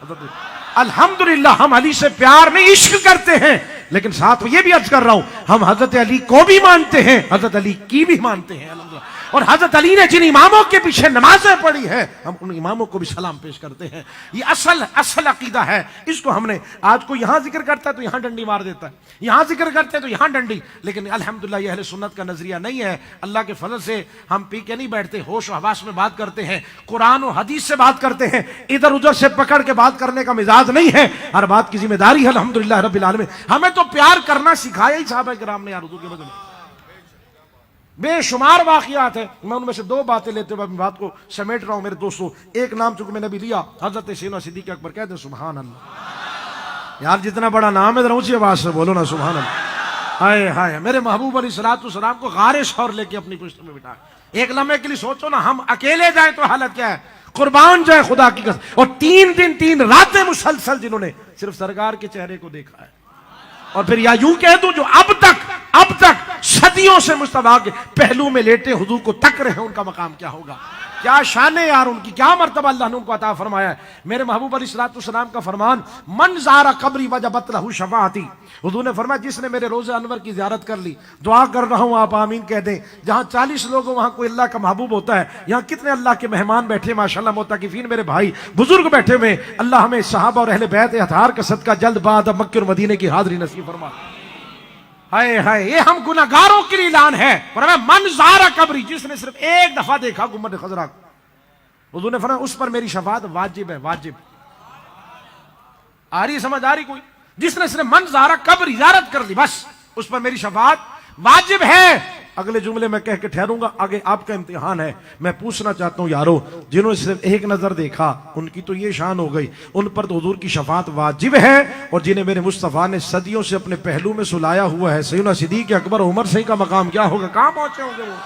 الحمدللہ ہم علی سے پیار نہیں عشق کرتے ہیں، لیکن ساتھ میں یہ بھی عرض کر رہا ہوں ہم حضرت علی کو بھی مانتے ہیں، حضرت علی کی بھی مانتے ہیں الحمدللہ۔ اور حضرت علی نے جن اماموں کے پیچھے نمازیں پڑھی ہے ہم ان اماموں کو بھی سلام پیش کرتے ہیں۔ یہ اصل عقیدہ ہے، اس کو ہم نے آج کو یہاں ذکر کرتا ہے تو یہاں ڈنڈی مار دیتا ہے، یہاں ذکر کرتے ہیں تو یہاں ڈنڈی، لیکن الحمدللہ یہ اہل سنت کا نظریہ نہیں ہے۔ اللہ کے فضل سے ہم پی کے نہیں بیٹھتے، ہوش و حواس میں بات کرتے ہیں، قرآن و حدیث سے بات کرتے ہیں، ادھر ادھر سے پکڑ کے بات کرنے کا مزاج نہیں ہے، ہر بات کی ذمہ داری ہے الحمدللہ رب العالمین۔ ہمیں تو پیار کرنا سکھایا ہی صحابہ کرام نے یار حضور کے بدلے، بے شمار واقعات ہیں، میں ان میں سے 2 باتیں لیتے ہوئے بات کو سمیٹ رہا ہوں میرے دوستوں۔ ایک نام چونکہ میں نے بھی لیا، حضرت سیدنا صدیق اکبر، کہتے ہیں سبحان اللہ، یار جتنا بڑا نام ہے ذرا اونچی آواز سے بولو نا سبحان اللہ۔ ہائے ہائے، میرے محبوب علیہ السلام کو غار ثور لے کے اپنی پشت میں بٹھا، ایک لمحے کے لیے سوچو نا ہم اکیلے جائیں تو حالت کیا ہے، قربان جائیں خدا کی قسم، اور 3 دن 3 راتیں مسلسل جنہوں نے صرف سرکار کے چہرے کو دیکھا ہے، اور پھر یا یوں کہہ دوں جو اب تک صدیوں سے مصطفیٰ کے پہلو میں لیٹے حضور کو تک رہے ہیں، ان کا مقام کیا ہوگا، کیا شان ہے یار ان کی، کیا مرتبہ اللہ نے ان کو عطا فرمایا ہے۔ میرے محبوب علیہ السلام کا فرمان، من زار قبری وجبت لہ شفاعتی، حضور نے فرمایا جس نے میرے روضہ انور کی زیارت کر لی، دعا کر رہا ہوں آپ آمین کہہ دیں، جہاں 40 لوگ وہاں کوئی اللہ کا محبوب ہوتا ہے، یہاں کتنے اللہ کے مہمان بیٹھے ماشاءاللہ، معتکفین میرے بھائی بزرگ بیٹھے ہوئے، اللہ ہمیں صحابہ اور اہل بیت اطہار کا صدقہ جلد بعد مکہ اور مدینے کی حاضری نصیب فرما۔ ہائے ہائے، یہ ہم گناہگاروں کے لیے اعلان ہے، فرمایا من زار قبری، جس نے صرف ایک دفعہ دیکھا گنبد خضرا، حضور نے فرمایا اس پر میری شفاعت واجب ہے، واجب۔ آ رہی سمجھ آ رہی کوئی؟ جس نے صرف من زار قبری، زیارت کر لی، بس اس پر میری شفاعت واجب ہے۔ اگلے جملے میں کہہ کے ٹھہروں گا، آگے آپ کا امتحان ہے۔ میں پوچھنا چاہتا ہوں یارو، جنہوں نے صرف ایک نظر دیکھا ان کی تو یہ شان ہو گئی، ان پر تو حضور کی شفاعت واجب ہے، اور جنہیں میرے مصطفیٰ نے صدیوں سے اپنے پہلو میں سلایا ہوا ہے، سیدنا صدیق اکبر عمر سے کا مقام کیا ہوگا، کہاں پہنچے ہوں گے وہ؟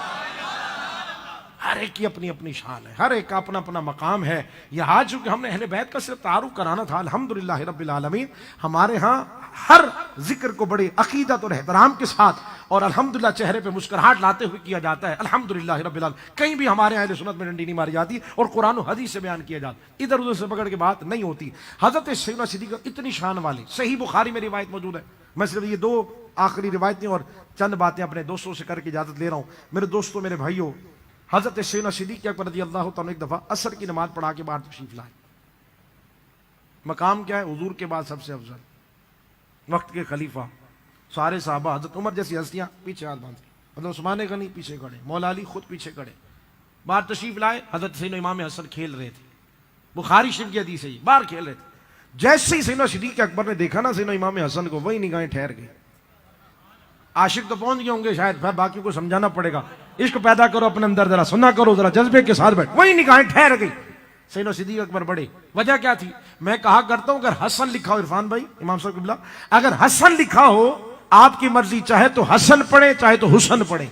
ہر ایک کی اپنی اپنی شان ہے، ہر ایک کا اپنا اپنا مقام ہے۔ یہ آج چونکہ ہم نے اہل بیت کا صرف تعارف کرانا تھا، الحمدللہ رب العالمین، ہمارے ہاں ہر ذکر کو بڑے عقیدت اور احترام کے ساتھ اور الحمدللہ چہرے پہ مسکراہٹ لاتے ہوئے کیا جاتا ہے، الحمدللہ رب العالمین۔ کہیں بھی ہمارے اہل سنت میں ڈنڈی نہیں ماری جاتی، اور قرآن و حدیث سے بیان کیا جاتا، ادھر ادھر سے پکڑ کے بات نہیں ہوتی۔ حضرت سیدنا صدیق اتنی شان والی، صحیح بخاری میں روایت موجود ہے، میں صرف یہ 2 آخری روایتیں اور چند باتیں اپنے دوستوں سے کر کے اجازت لے رہا ہوں۔ میرے دوستوں، میرے بھائیوں، حضرت سیدنا صدیق اکبر رضی اللہ تعالیٰ ایک دفعہ عصر کی نماز پڑھا کے باہر تشریف لائے۔ مقام کیا ہے؟ حضور کے بعد سب سے افضل، وقت کے خلیفہ، سارے صحابہ، حضرت عمر جیسی ہستیاں پیچھے ہاتھ باندھے، حضرت عثمان غنی پیچھے کھڑے، مولا علی خود پیچھے کھڑے، باہر تشریف لائے۔ حضرت سیدنا امام حسن کھیل رہے تھے، بخاری شریف کی حدیث ہے، باہر کھیل رہے تھے۔ جیسے ہی سیدنا صدیق اکبر نے دیکھا نا سیدنا امام حسن کو، وہی نگاہیں ٹھہر گئی۔ عاشق تو پہنچ گئے ہوں گے شاید، پھر باقی کو سمجھانا پڑے گا، عشق پیدا کرو اپنے اندر، ذرا سننا کرو، ذرا جذبے کے ساتھ بیٹھ، وہی نگاہیں ٹھہر گئی۔ سیدنا صدیق اکبر بڑے، وجہ کیا تھی؟ میں کہا کرتا ہوں اگر حسن لکھا ہو، عرفان بھائی، امام صاحب قبلہ، اگر حسن لکھا ہو آپ کی مرضی، چاہے تو حسن پڑھے چاہے تو حسن پڑھے،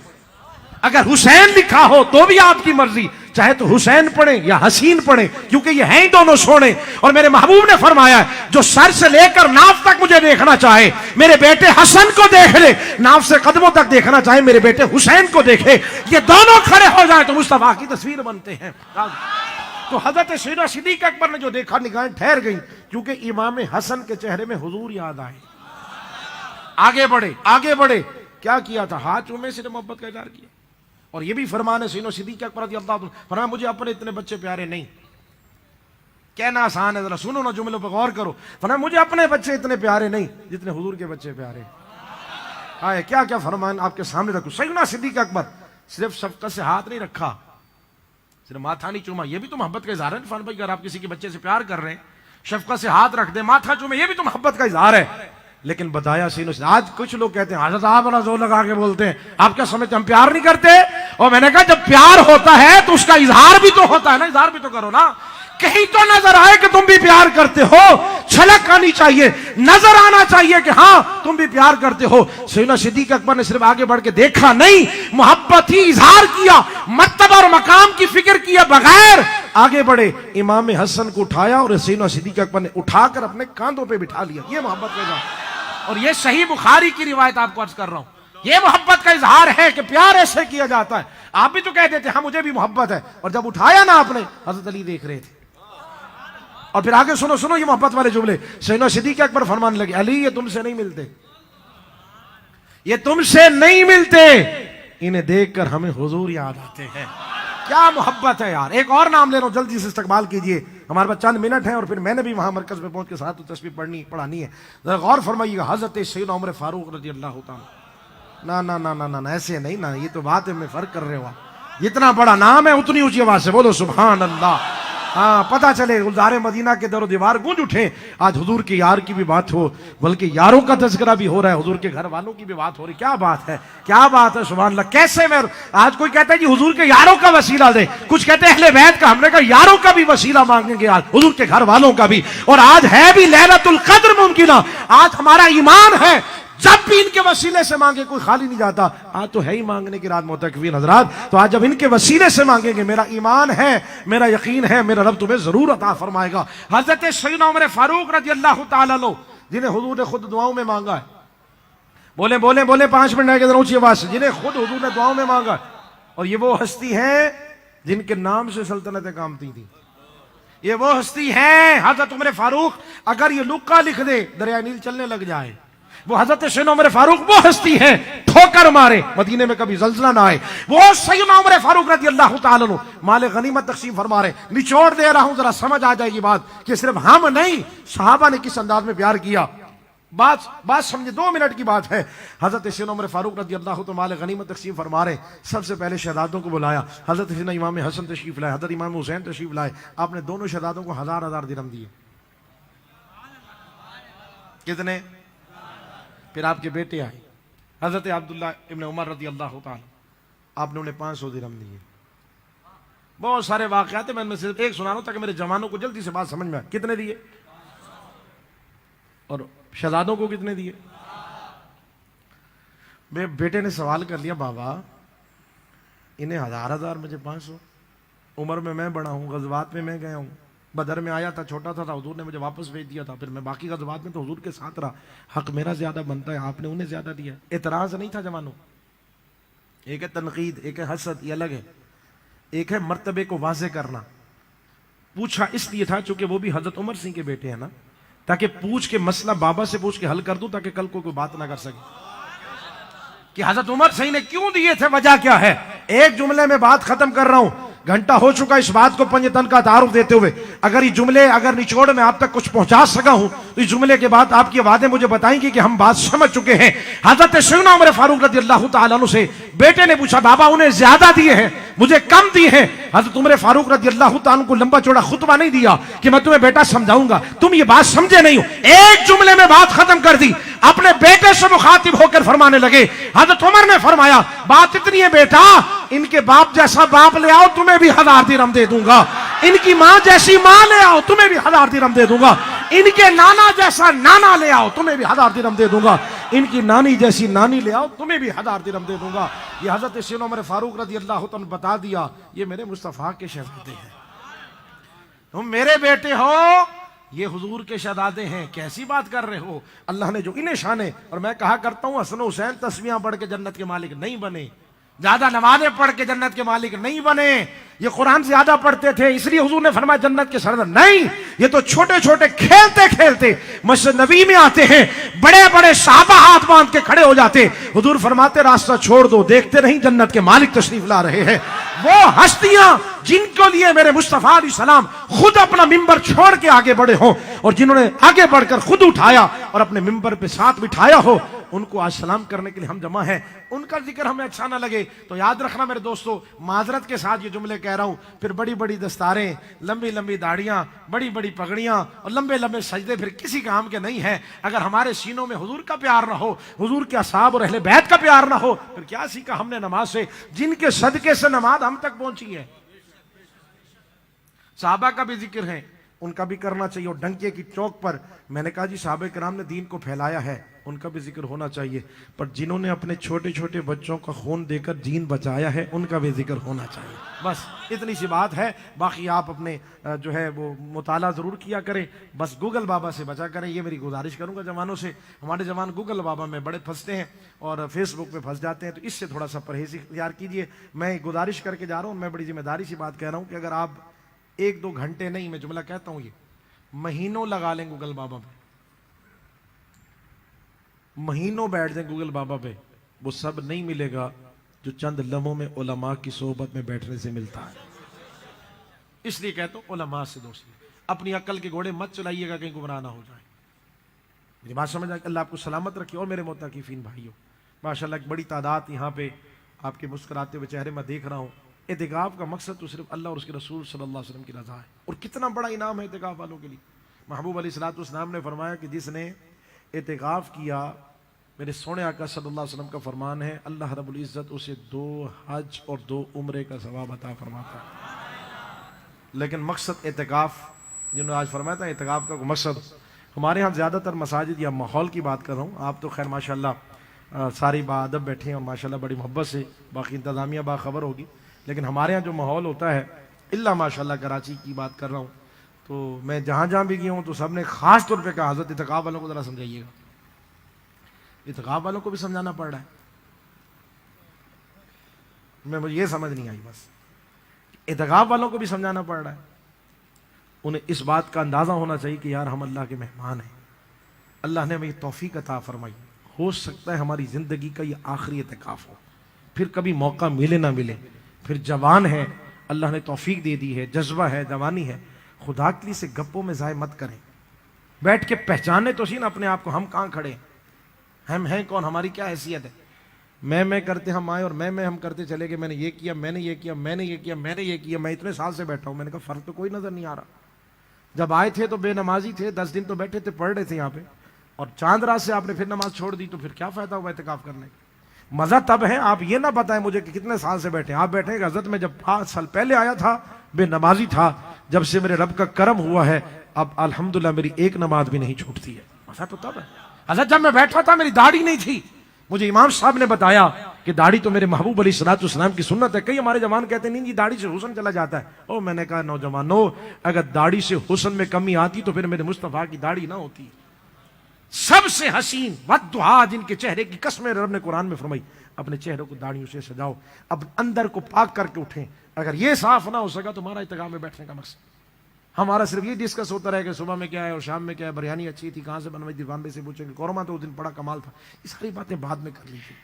اگر حسین لکھا ہو تو بھی آپ کی مرضی، چاہے تو حسین پڑھے یا حسین پڑھے، کیونکہ یہ ہیں دونوں سونے۔ اور میرے محبوب نے فرمایا جو سر سے لے کر ناف تک مجھے دیکھنا چاہے میرے بیٹے حسن کو دیکھ لے، ناف سے قدموں تک دیکھنا چاہے میرے بیٹے حسین کو دیکھے، یہ دونوں کھڑے ہو جائیں تو مصطفیٰ کی تصویر بنتے ہیں۔ تو حضرت سیدنا صدیق اکبر نے جو دیکھا، نگاہیں ٹھہر گئیں، کیونکہ امام حسن کے چہرے میں حضور یاد آئے۔ آگے بڑھے آگے بڑھے. کیا کیا تھا؟ ہاتھ چومے سے محبت کا اظہار کیا. اور یہ بھی فرمان ہے سینو صدیق اکبر رضی اللہ عنہ، فرمایا مجھے اپنے اتنے بچے پیارے نہیں. کہنا آسان ہے، ذرا سنو نا جملوں پہ غور کرو. فرمایا مجھے اپنے بچے اتنے پیارے نہیں جتنے حضور کے بچے پیارے. آئے کیا کیا فرمان آپ کے سامنے رکھو. سیدنا صدیق اکبر صرف شفقت سے ہاتھ نہیں رکھا، صرف ماتھا نہیں چوما. یہ بھی تو محبت کا اظہار ہے عرفان بھائی. اگر آپ کسی کے بچے سے پیار کر رہے ہیں، شفقت سے ہاتھ رکھ دیں، ماتھا چومے، یہ بھی تو محبت کا اظہار ہے. لیکن بتایا سینو. آج کچھ لوگ کہتے ہیں حضرت آپ بڑا زور لگا کے بولتے ہیں، آپ کیا سمجھتے ہم پیار نہیں کرتے؟ اور میں نے کہا جب پیار ہوتا ہے تو اس کا اظہار بھی تو ہوتا ہے نا، اظہار بھی تو کرو نا. کہیں تو نظر آئے کہ تم بھی پیار کرتے ہو. چھلک آنی چاہیے، نظر آنا چاہیے کہ ہاں تم بھی پیار کرتے ہو. سیدنا صدیق اکبر نے صرف آگے بڑھ کے دیکھا نہیں، محبت ہی اظہار کیا، مرتبہ اور مقام کی فکر کیا بغیر آگے بڑھے. امام حسن کو اٹھایا اور سیدنا صدیق اکبر نے اٹھا کر اپنے کاندھوں پہ بٹھا لیا. یہ محبت کا اظہار. اور یہ صحیح بخاری کی روایت آپ کو عرض کر رہا ہوں. یہ محبت کا اظہار ہے کہ پیار ایسے کیا جاتا ہے. آپ بھی تو کہہ دیتے ہاں مجھے بھی محبت ہے، اور جب اٹھایا نا آپ نے، حضرت علی دیکھ رہے تھے. اور پھر آگے سنو سنو یہ محبت والے جملے. سیدنا صدیق اکبر فرمانے لگے علی یہ تم سے نہیں ملتے، یہ تم سے نہیں ملتے، انہیں دیکھ کر ہمیں حضور یاد آتے ہیں. کیا محبت ہے یار. ایک اور نام لے رہا ہوں، جلدی سے استقبال کیجئے، ہمارے پاس چند منٹ ہیں اور پھر میں نے بھی وہاں مرکز میں پہنچ کے ساتھ تسبیح پڑھانی ہے. ذرا غور فرمائیے گا. حضرت سیدنا عمر فاروق رضی اللہ تعالیٰ. نا نا نا نا نا ایسے نہیں نا، یہ تو بات ہے میں فرق کر رہے ہو. جتنا بڑا نام ہے اتنی اونچی آواز سے بولو سبحان اللہ. ہاں پتہ چلے گلزار مدینہ کے در و دیوار گونج اٹھے. آج حضور کے یار کی بھی بات ہو، بلکہ یاروں کا تذکرہ بھی ہو رہا ہے، حضور کے گھر والوں کی بھی بات ہو رہی. کیا بات ہے، کیا بات ہے، سبحان اللہ. کیسے میں آج کوئی کہتا ہے جی حضور کے یاروں کا وسیلہ دے، کچھ کہتے ہیں اہل بیت کا. ہم نے کہا یاروں کا بھی وسیلہ مانگیں گے آج، حضور کے گھر والوں کا بھی. اور آج ہے بھی لیلۃ القدر ممکنہ. آج ہمارا ایمان ہے جب بھی ان کے وسیلے سے مانگے کوئی خالی نہیں جاتا. آج تو ہے ہی مانگنے کی رات معتکفین حضرات. تو آج جب ان کے وسیلے سے مانگیں گے، میرا ایمان ہے، میرا یقین ہے، میرا رب تمہیں ضرور عطا فرمائے گا. حضرت سیدنا عمر فاروق رضی اللہ تعالیٰ عنہ جنہیں حضور نے خود دعاؤں میں مانگا ہے، بولے بولے بولے 5 منٹ ہے کہ اونچی آواز سے، جنہیں خود حضور نے دعاؤں میں مانگا ہے. اور یہ وہ ہستی ہیں جن کے نام سے سلطنتیں کامتی تھیں. یہ وہ ہستی ہیں حضرت عمر فاروق. اگر یہ لکا لکھ دے دریائے نیل چلنے لگ جائے. وہ حضرت سیدنا عمر فاروق وہ ہستی ہے ٹھوکر مارے مدینے میں کبھی زلزلہ نہ آئے. وہ سیدنا عمر فاروق رضی اللہ تعالیٰ عنہ مال غنیمت تقسیم فرما رہے. نچوڑ دے رہا ہوں ذرا سمجھ آ جائے گی بات کہ صرف ہم نہیں، صحابہ نے کس انداز میں پیار کیا. بات سمجھے، 2 منٹ کی بات ہے. حضرت سیدنا عمر فاروق رضی اللہ تعالیٰ مال غنیمت تقسیم فرما رہے. سب سے پہلے شہزادوں کو بلایا. حضرت سیدنا امام حسن تشریف لائے، حضرت امام حسین تشریف لائے. آپ نے دونوں شہزادوں کو 1000 درہم دیے. کتنے؟ پھر آپ کے بیٹے آئے حضرت عبداللہ ابن عمر رضی اللہ تعالیٰ، آپ نے انہیں 500 درہم دیے. بہت سارے واقعات ہیں، میں صرف ایک سنا رہا ہوں تاکہ میرے جوانوں کو جلدی سے بات سمجھ میں آئے. کتنے دیے؟ اور شہزادوں کو کتنے دیے؟ میرے بیٹے نے سوال کر لیا، بابا انہیں 1000 مجھے 500. عمر میں بڑا ہوں، غزوات میں گیا ہوں. بدر میں آیا تھا، چھوٹا تھا، حضور نے مجھے واپس بھیج دیا تھا. پھر میں باقی غزوات میں تو حضور کے ساتھ رہا. حق میرا زیادہ بنتا ہے، آپ نے انہیں زیادہ دیا. اعتراض نہیں تھا جوانوں. ایک ہے تنقید، ایک ہے حسد، یہ الگ ہے. ایک ہے مرتبے کو واضح کرنا. پوچھا اس لیے تھا چونکہ وہ بھی حضرت عمر سنگھ کے بیٹے ہیں نا، تاکہ پوچھ کے مسئلہ بابا سے پوچھ کے حل کر دوں، تاکہ کل کو کوئی بات نہ کر سکے کہ حضرت عمر سنگھ نے کیوں دیے تھے، وجہ کیا ہے. ایک جملے میں بات ختم کر رہا ہوں. گھنٹہ ہو چکا اس بات کو پنجتن کا تعارف دیتے ہوئے. اگر یہ جملے اگر نچوڑ میں آپ تک کچھ پہنچا سکا ہوں تو اس جملے کے بعد آپ کی آوازیں مجھے بتائیں گی کہ ہم بات سمجھ چکے ہیں. حضرت سیدنا عمر فاروق رضی اللہ تعالیٰ عنہ سے بیٹے نے پوچھا، بابا انہیں زیادہ دیے ہیں مجھے کم دیے ہیں. حضرت عمر فاروق رضی اللہ تعالیٰ عنہ کو لمبا چوڑا خطبہ نہیں دیا کہ میں تمہیں بیٹا سمجھاؤں گا، تم یہ بات سمجھے نہیں ہو. ایک جملے میں بات ختم کر دی. اپنے بیٹے سے مخاطب ہو کر فرمانے لگے. حضرت عمر نے فرمایا، بات اتنی ہے بیٹا، ان کے باپ جیسا باپ لے آؤ تمہیں بھی 1000 درہم دے دوں گا. ان کی ماں جیسی ماں لے آؤ تمہیں بھی 1000 درہم دے دوں گا. ان کے نانا جیسا نانا لے آؤ تمہیں بھی 1000 درہم دے دوں گا. ان کی نانی جیسی نانی لے آؤ تمہیں بھی 1000 درہم دے دوں گا. یہ حضرت سیدنا عمر فاروق رضی اللہ عنہ نے بتا دیا، یہ میرے مصطفیٰ کے شہزادے ہیں، تم میرے بیٹے ہو، یہ حضور کے شہزادے ہیں. کیسی بات کر رہے ہو. اللہ نے جو انہیں شانے. اور میں کہا کرتا ہوں حسن حسین تسبیحاں پڑھ کے جنت کے مالک نہیں بنے، زیادہ نمازیں پڑھ کے جنت کے مالک نہیں بنے، یہ قرآن زیادہ پڑھتے تھے اس لیے حضور نے فرمایا جنت کے سردار نہیں، یہ تو چھوٹے چھوٹے کھیلتے کھیلتے مسجد نبی میں آتے ہیں، بڑے بڑے صحابہ ہاتھ باندھ کے کھڑے ہو جاتے، حضور فرماتے راستہ چھوڑ دو، دیکھتے نہیں جنت کے مالک تشریف لا رہے ہیں۔ وہ ہستیاں جن کو لیے میرے مصطفیٰ علیہ السلام خود اپنا ممبر چھوڑ کے آگے بڑھے ہوں، اور جنہوں نے آگے بڑھ کر خود اٹھایا اور اپنے ممبر پہ ساتھ بٹھایا ہو، ان کو آج سلام کرنے کے لیے ہم جمع ہیں۔ ان کا ذکر ہمیں اچھا نہ لگے تو یاد رکھنا میرے دوستو، معذرت کے ساتھ یہ جملے کہہ رہا ہوں، پھر بڑی بڑی دستاریں، لمبی لمبی داڑیاں، بڑی بڑی پگڑیاں اور لمبے لمبے سجدے پھر کسی کام کے نہیں ہیں۔ اگر ہمارے سینوں میں حضور کا پیار نہ ہو، حضور کے اصحاب اور اہل بیت کا پیار نہ ہو، پھر کیا سیکھا ہم نے نماز سے، جن کے صدقے سے نماز ہم تک پہنچی ہے۔ صحابہ کا بھی ذکر ہے، ان کا بھی کرنا چاہیے، اور ڈنکے کی چوک پر میں نے کہا جی صحابہ کرام نے دین کو پھیلایا ہے، ان کا بھی ذکر ہونا چاہیے، پر جنہوں نے اپنے چھوٹے چھوٹے بچوں کا خون دے کر دین بچایا ہے ان کا بھی ذکر ہونا چاہیے۔ بس اتنی سی بات ہے، باقی آپ اپنے جو ہے وہ مطالعہ ضرور کیا کریں، بس گوگل بابا سے بچا کریں، یہ میری گزارش کروں گا جوانوں سے۔ ہمارے جوان گوگل بابا میں بڑے پھنستے ہیں اور فیس بک پہ پھنس جاتے ہیں، تو اس سے تھوڑا سا پرہیز اختیار کیجیے۔ میں گزارش کر کے جا رہا ہوں، میں بڑی ذمہ داری سی بات کہہ رہا ہوں کہ اگر آپ 1-2 گھنٹے نہیں، میں جملہ کہتا ہوں، یہ مہینوں لگا لیں گوگل بابا پہ، مہینوں بیٹھ جائیں گوگل بابا پہ، وہ سب نہیں ملے گا جو چند لمحوں میں علماء کی صحبت میں بیٹھنے سے ملتا ہے۔ اس لیے کہتا ہوں علماء سے دوستی، اپنی عقل کے گھوڑے مت چلائیے گا کہیں گمراہ نہ ہو جائیں۔ میری بات سمجھ آئی؟ اللہ آپ کو سلامت رکھے۔ اور میرے معتکفین بھائیوں، ماشاءاللہ ایک بڑی تعداد یہاں پہ آپ کے مسکراتے ہوئے چہرے میں دیکھ رہا ہوں۔ اعتکاف کا مقصد تو صرف اللہ اور اس کے رسول صلی اللہ علیہ وسلم کی رضا ہے، اور کتنا بڑا انعام ہے اعتکاف والوں کے لیے۔ محبوب علیہ السلام نے فرمایا کہ جس نے اعتکاف کیا، میرے سونے آقا صلی اللہ علیہ وسلم کا فرمان ہے، اللہ رب العزت اسے 2 حج اور 2 عمرے کا ثواب عطا فرماتا ہے۔ لیکن مقصد اعتکاف، جنہوں نے آج فرمایا تھا اعتکاف کا مقصد، ہمارے ہاں زیادہ تر مساجد یا ماحول کی بات کر رہا ہوں، آپ تو خیر ماشاءاللہ ساری باادب بیٹھے ہیں اور ماشاءاللہ بڑی محبت سے، باقی انتظامیہ باخبر ہوگی، لیکن ہمارے ہاں جو ماحول ہوتا ہے، اللہ ماشاءاللہ کراچی کی بات کر رہا ہوں، تو میں جہاں جہاں بھی گیا ہوں تو سب نے خاص طور پہ کہا حضرت اعتکاف والوں کو ذرا سمجھائیے گا۔ اعتکاف والوں کو بھی سمجھانا پڑ رہا ہے، مجھے یہ سمجھ نہیں آئی، بس اعتکاف والوں کو بھی سمجھانا پڑ رہا ہے۔ انہیں اس بات کا اندازہ ہونا چاہیے کہ یار ہم اللہ کے مہمان ہیں، اللہ نے ہمیں توفیق عطا فرمائی، ہو سکتا ہے ہماری زندگی کا یہ آخری اعتکاف ہو، پھر کبھی موقع ملے نہ ملے، پھر جوان ہے، اللہ نے توفیق دے دی ہے، جذبہ ہے، جوانی ہے، خدا کے لیے سے گپوں میں ضائع مت کریں، بیٹھ کے پہچانے تو سی نا اپنے آپ کو، ہم کہاں کھڑے ہیں، ہم ہیں کون، ہماری کیا حیثیت ہے۔ میں کرتے ہم آئے اور میں ہم کرتے چلے گئے، میں نے یہ کیا، میں نے یہ کیا، میں نے یہ کیا، میں نے یہ کیا، میں اتنے سال سے بیٹھا ہوں، میں نے کہا فرق تو کوئی نظر نہیں آ رہا۔ جب آئے تھے تو بے نمازی تھے، 10 دن تو بیٹھے تھے، پڑھ رہے تھے یہاں پہ، اور چاند رات سے آپ نے پھر نماز چھوڑ دی، تو پھر کیا فائدہ ہوا اعتکاف کرنے کا؟ مزہ تب ہے، آپ یہ نہ بتائیں مجھے کہ کتنے سال سے بیٹھے، آپ بیٹھے کہ حضرت میں جب 5 سال پہلے آیا تھا بے نمازی تھا، جب سے میرے رب کا کرم ہوا ہے اب الحمدللہ میری ایک نماز بھی نہیں چھوٹتی ہے۔ مزہ تو تب ہے حضرت جب میں بیٹھا تھا میری داڑھی نہیں تھی، مجھے امام صاحب نے بتایا کہ داڑھی تو میرے محبوب علیہ السلام کی سنت ہے۔ کئی ہمارے جوان کہتے ہیں نہیں جی داڑھی سے حسن چلا جاتا ہے، او میں نے کہا نوجوانو، اگر داڑھی سے حسن میں کمی آتی تو پھر میرے مصطفیٰ کی داڑھی نہ ہوتی۔ سب سے حسین والضحیٰ، جن کے چہرے کی قسمیں رب نے قرآن میں فرمائی، اپنے چہروں کو داڑھیوں سے سجاؤ، اب اندر کو پاک کر کے اٹھیں۔ اگر یہ صاف نہ ہو سکا تو ہمارا اعتکاف میں بیٹھنے کا مقصد، ہمارا صرف یہ ڈسکس ہوتا رہے کہ صبح میں کیا ہے اور شام میں کیا ہے، بریانی اچھی تھی، کہاں سے بنوائی تھی، بامبے سے پوچھیں گے، قورمہ تو اس دن بڑا کمال تھا، یہ ساری باتیں بعد میں کر لیجیے،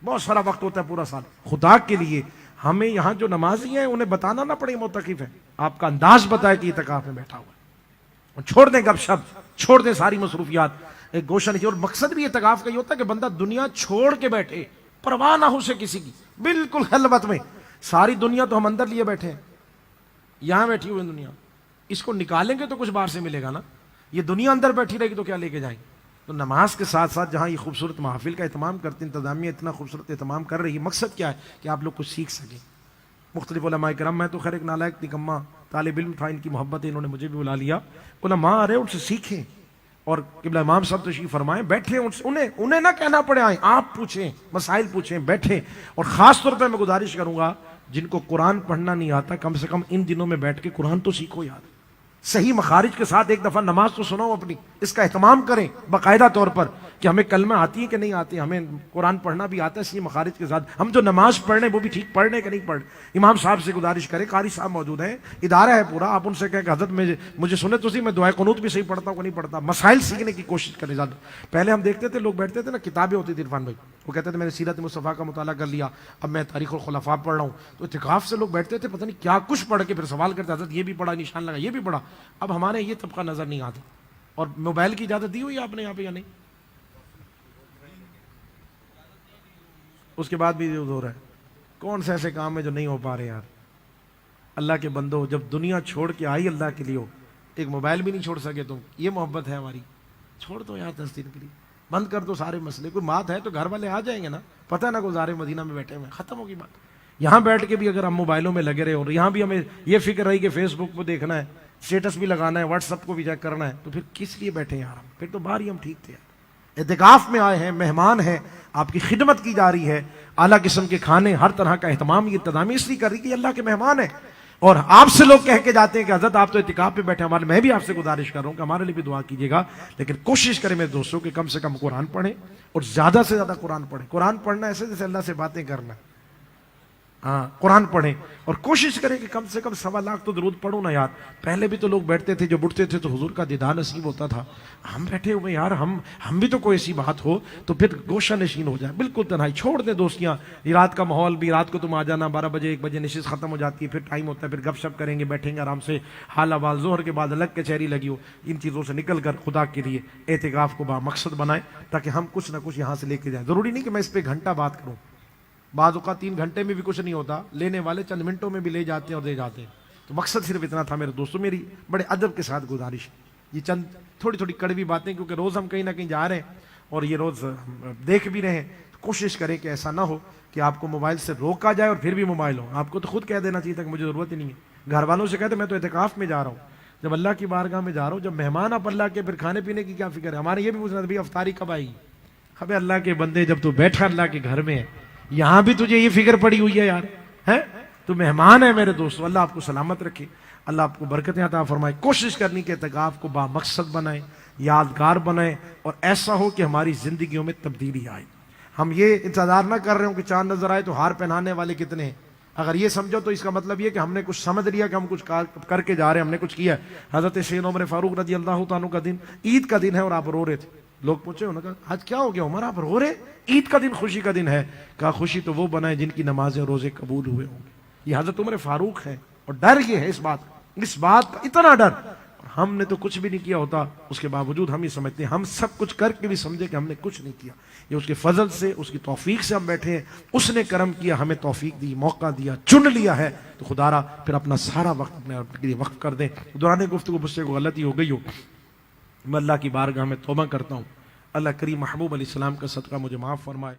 بہت سارا وقت ہوتا ہے پورا سال خدا کے لیے۔ ہمیں یہاں جو نمازی ہیں انہیں بتانا نہ پڑے معتکف ہے، آپ کا انداز بتائے کہ اعتکاف میں بیٹھا ہوا ہے، چھوڑ دیں گپ شپ، چھوڑ دیں ساری مصروفیات، ایک گوشہ نہیں۔ اور مقصد بھی اعتکاف کا یہ ہوتا ہے کہ بندہ دنیا چھوڑ کے بیٹھے، پرواہ نہ ہو اسے کسی کی، بالکل خلوت میں۔ ساری دنیا تو ہم اندر لیے بیٹھے ہیں، یہاں بیٹھی ہوئی دنیا، اس کو نکالیں گے تو کچھ باہر سے ملے گا نا، یہ دنیا اندر بیٹھی رہے گی تو کیا لے کے جائیں گے؟ تو نماز کے ساتھ ساتھ جہاں یہ خوبصورت محافل کا اہتمام کرتے ہیں، انتظامیہ اتنا خوبصورت اہتمام کر رہی ہے، مقصد کیا ہے کہ آپ لوگ کچھ سیکھ سکیں۔ مختلف علماء کرام، میں تو خیر ایک نالائق نکما طالب علم تھا، ان کی محبت ہے، انہوں نے مجھے بھی بلا لیا، علماء آ رہے ان سے سیکھیں، اور قبلہ امام صاحب تشریف فرمائیں، بیٹھیں، انہیں نہ کہنا پڑے آئیں، آپ پوچھیں، مسائل پوچھیں، بیٹھیں۔ اور خاص طور پہ میں گزارش کروں گا جن کو قرآن پڑھنا نہیں آتا، کم سے کم ان دنوں میں بیٹھ کے قرآن تو سیکھو یار، صحیح مخارج کے ساتھ ایک دفعہ نماز تو سنو اپنی، اس کا اہتمام کریں باقاعدہ طور پر۔ کہ ہمیں کلمہ آتی ہے کہ نہیں آتی, ہمیں قرآن پڑھنا بھی آتا ہے صحیح مخارج کے ساتھ, ہم جو نماز پڑھ رہے ہیں وہ بھی ٹھیک پڑھ رہے ہیں کہ نہیں پڑھ. امام صاحب سے گزارش کریں, قاری صاحب موجود ہیں, ادارہ ہے پورا, آپ ان سے کہیں کہ حضرت مجھے سنے تو صحیح, میں دعائے قنوت بھی صحیح پڑھتا ہوں کہ نہیں پڑھتا. مسائل سیکھنے کی کوشش کریں زیادہ. پہلے ہم دیکھتے تھے لوگ بیٹھتے تھے نا, کتابیں ہوتی تھی عرفان بھائی, وہ کہتے تھے میں نے سیرت مصطفیٰ کا مطالعہ کر لیا, اب میں تاریخ الخلفاء پڑھ رہا ہوں. تو اعتکاف سے لوگ بیٹھتے تھے, پتہ نہیں کیا کچھ پڑھ کے پھر سوال کرتے, حضرت یہ بھی پڑھا, نشان لگا, یہ بھی پڑھا. اب ہمارے یہ طبقہ نظر نہیں آتا. اور موبائل کی اجازت دی ہوئی ہے آپ نے یہاں پہ یا نہیں؟ اس کے بعد بھی یوز ہو رہا ہے. کون سے ایسے کام ہے جو نہیں ہو پا رہے یار؟ اللہ کے بندو, جب دنیا چھوڑ کے آئی اللہ کے لیے ہو, ایک موبائل بھی نہیں چھوڑ سکے تم, یہ محبت ہے ہماری. چھوڑ دو یار 10 دن کے لیے, بند کر دو سارے مسئلے. کوئی بات ہے تو گھر والے آ جائیں گے نا, پتہ ہے نا گزارے مدینہ میں بیٹھے ہوئے, ختم ہوگی بات. یہاں بیٹھ کے بھی اگر ہم موبائلوں میں لگے رہے, اور یہاں بھی ہمیں یہ فکر رہی کہ فیس بک پہ دیکھنا ہے, اسٹیٹس بھی لگانا ہے, واٹس ایپ کو بھی چیک کرنا ہے, تو پھر کس لیے بیٹھے یار ہم؟ پھر تو باہر ہی ہم ٹھیک تھے. اعتکاف میں آئے ہیں, مہمان ہیں, آپ کی خدمت کی جا رہی ہے, اعلیٰ قسم کے کھانے, ہر طرح کا اہتمام, یہ انتظامی اس لیے کر رہی کہ اللہ کے مہمان ہیں. اور آپ سے لوگ کہہ کے جاتے ہیں کہ حضرت آپ تو اعتکاف پہ بیٹھے ہمارے, میں بھی آپ سے گزارش کر رہا ہوں کہ ہمارے لیے بھی دعا کیجیے گا, لیکن کوشش کریں میرے دوستوں کہ کم سے کم قرآن پڑھیں, اور زیادہ سے زیادہ قرآن پڑھیں. قرآن پڑھنا ایسے جیسے اللہ سے باتیں کرنا. ہاں, قرآن پڑھیں اور کوشش کریں کہ کم سے کم 1.25 لاکھ تو درود پڑھو نا یار. پہلے بھی تو لوگ بیٹھتے تھے, جب اٹھتے تھے تو حضور کا دیدار نصیب ہوتا تھا. ہم بیٹھے ہوئے یار, ہم بھی تو کوئی ایسی بات ہو تو پھر گوشہ نشین ہو جائے, بالکل تنہائی چھوڑ دیں دوستیاں. یہ رات کا ماحول بھی, رات کو تم آ جانا 12 بجے 1 بجے نشست ختم ہو جاتی ہے, پھر ٹائم ہوتا ہے, پھر گپ شپ کریں گے, بیٹھیں گے آرام سے, حال احوال, ظہر کے بعد الگ کچہری لگی ہو. ان چیزوں سے نکل کر خدا کے لیے اعتکاف کو مقصد بنائیں, تاکہ ہم کچھ نہ کچھ یہاں سے لے کے جائیں. ضروری نہیں کہ میں اس پہ گھنٹہ بات کروں, بعض اوقات 3 گھنٹے میں بھی کچھ نہیں ہوتا, لینے والے چند منٹوں میں بھی لے جاتے ہیں اور دے جاتے ہیں. تو مقصد صرف اتنا تھا میرے دوستوں, میری بڑے ادب کے ساتھ گزارش, یہ چند تھوڑی تھوڑی کڑوی باتیں, کیونکہ روز ہم کہیں نہ کہیں جا رہے ہیں اور یہ روز دیکھ بھی رہے ہیں. تو کوشش کریں کہ ایسا نہ ہو کہ آپ کو موبائل سے روکا جائے اور پھر بھی موبائل ہو. آپ کو تو خود کہہ دینا چاہیے تھا کہ مجھے ضرورت ہی نہیں ہے. گھر والوں سے کہتے میں تو اعتکاف میں جا رہا ہوں, جب اللہ کی بارگاہ میں جا رہا ہوں, جب مہمان آپ اللہ کے, پھر کھانے پینے کی کیا فکر ہے؟ ہمارے یہ بھی پوچھنا تھا افطاری کب آئی. ابے اللہ کے بندے, جب تو بیٹھا اللہ کے گھر میں ہے, یہاں بھی تجھے یہ فکر پڑی ہوئی ہے یار, ہے تو مہمان ہے میرے دوستو. اللہ آپ کو سلامت رکھے, اللہ آپ کو برکتیں عطا فرمائے. کوشش کرنی کہ اعتکاف کو با مقصد بنائیں, یادگار بنائیں, اور ایسا ہو کہ ہماری زندگیوں میں تبدیلی آئے. ہم یہ انتظار نہ کر رہے ہوں کہ چاند نظر آئے تو ہار پہنانے والے کتنے ہیں. اگر یہ سمجھو تو اس کا مطلب یہ کہ ہم نے کچھ سمجھ لیا کہ ہم کچھ کر کے جا رہے ہیں, ہم نے کچھ کیا ہے. حضرت سیدنا عمر فاروق رضی اللہ تعالیٰ کا دن عید کا دن ہے اور آپ رو رہے تھے. لوگ پوچھے, انہوں نے کہا آج کیا ہو گیا عمر, آپ رو رہے, عید کا دن خوشی کا دن ہے. کہا خوشی تو وہ بنائے جن کی نمازیں روزے قبول ہوئے ہوں گے. یہ حضرت عمر فاروق ہے, اور ڈر یہ ہے اس بات کا اتنا ڈر. ہم نے تو کچھ بھی نہیں کیا ہوتا, اس کے باوجود ہم یہ سمجھتے ہیں ہم سب کچھ کر کے بھی سمجھے کہ ہم نے کچھ نہیں کیا. یہ اس کے فضل سے, اس کی توفیق سے ہم بیٹھے ہیں. اس نے کرم کیا, ہمیں توفیق دی, موقع دیا, چن لیا ہے. تو خدا را پھر اپنا سارا وقت اپنے لیے وقف کر دیں. دوران گفتگو مجھ سے کوئی غلطی ہو گئی ہو, میں اللہ کی بارگاہ میں توبہ کرتا ہوں. اللہ کریم محبوب علیہ السلام کا صدقہ مجھے معاف فرمائے.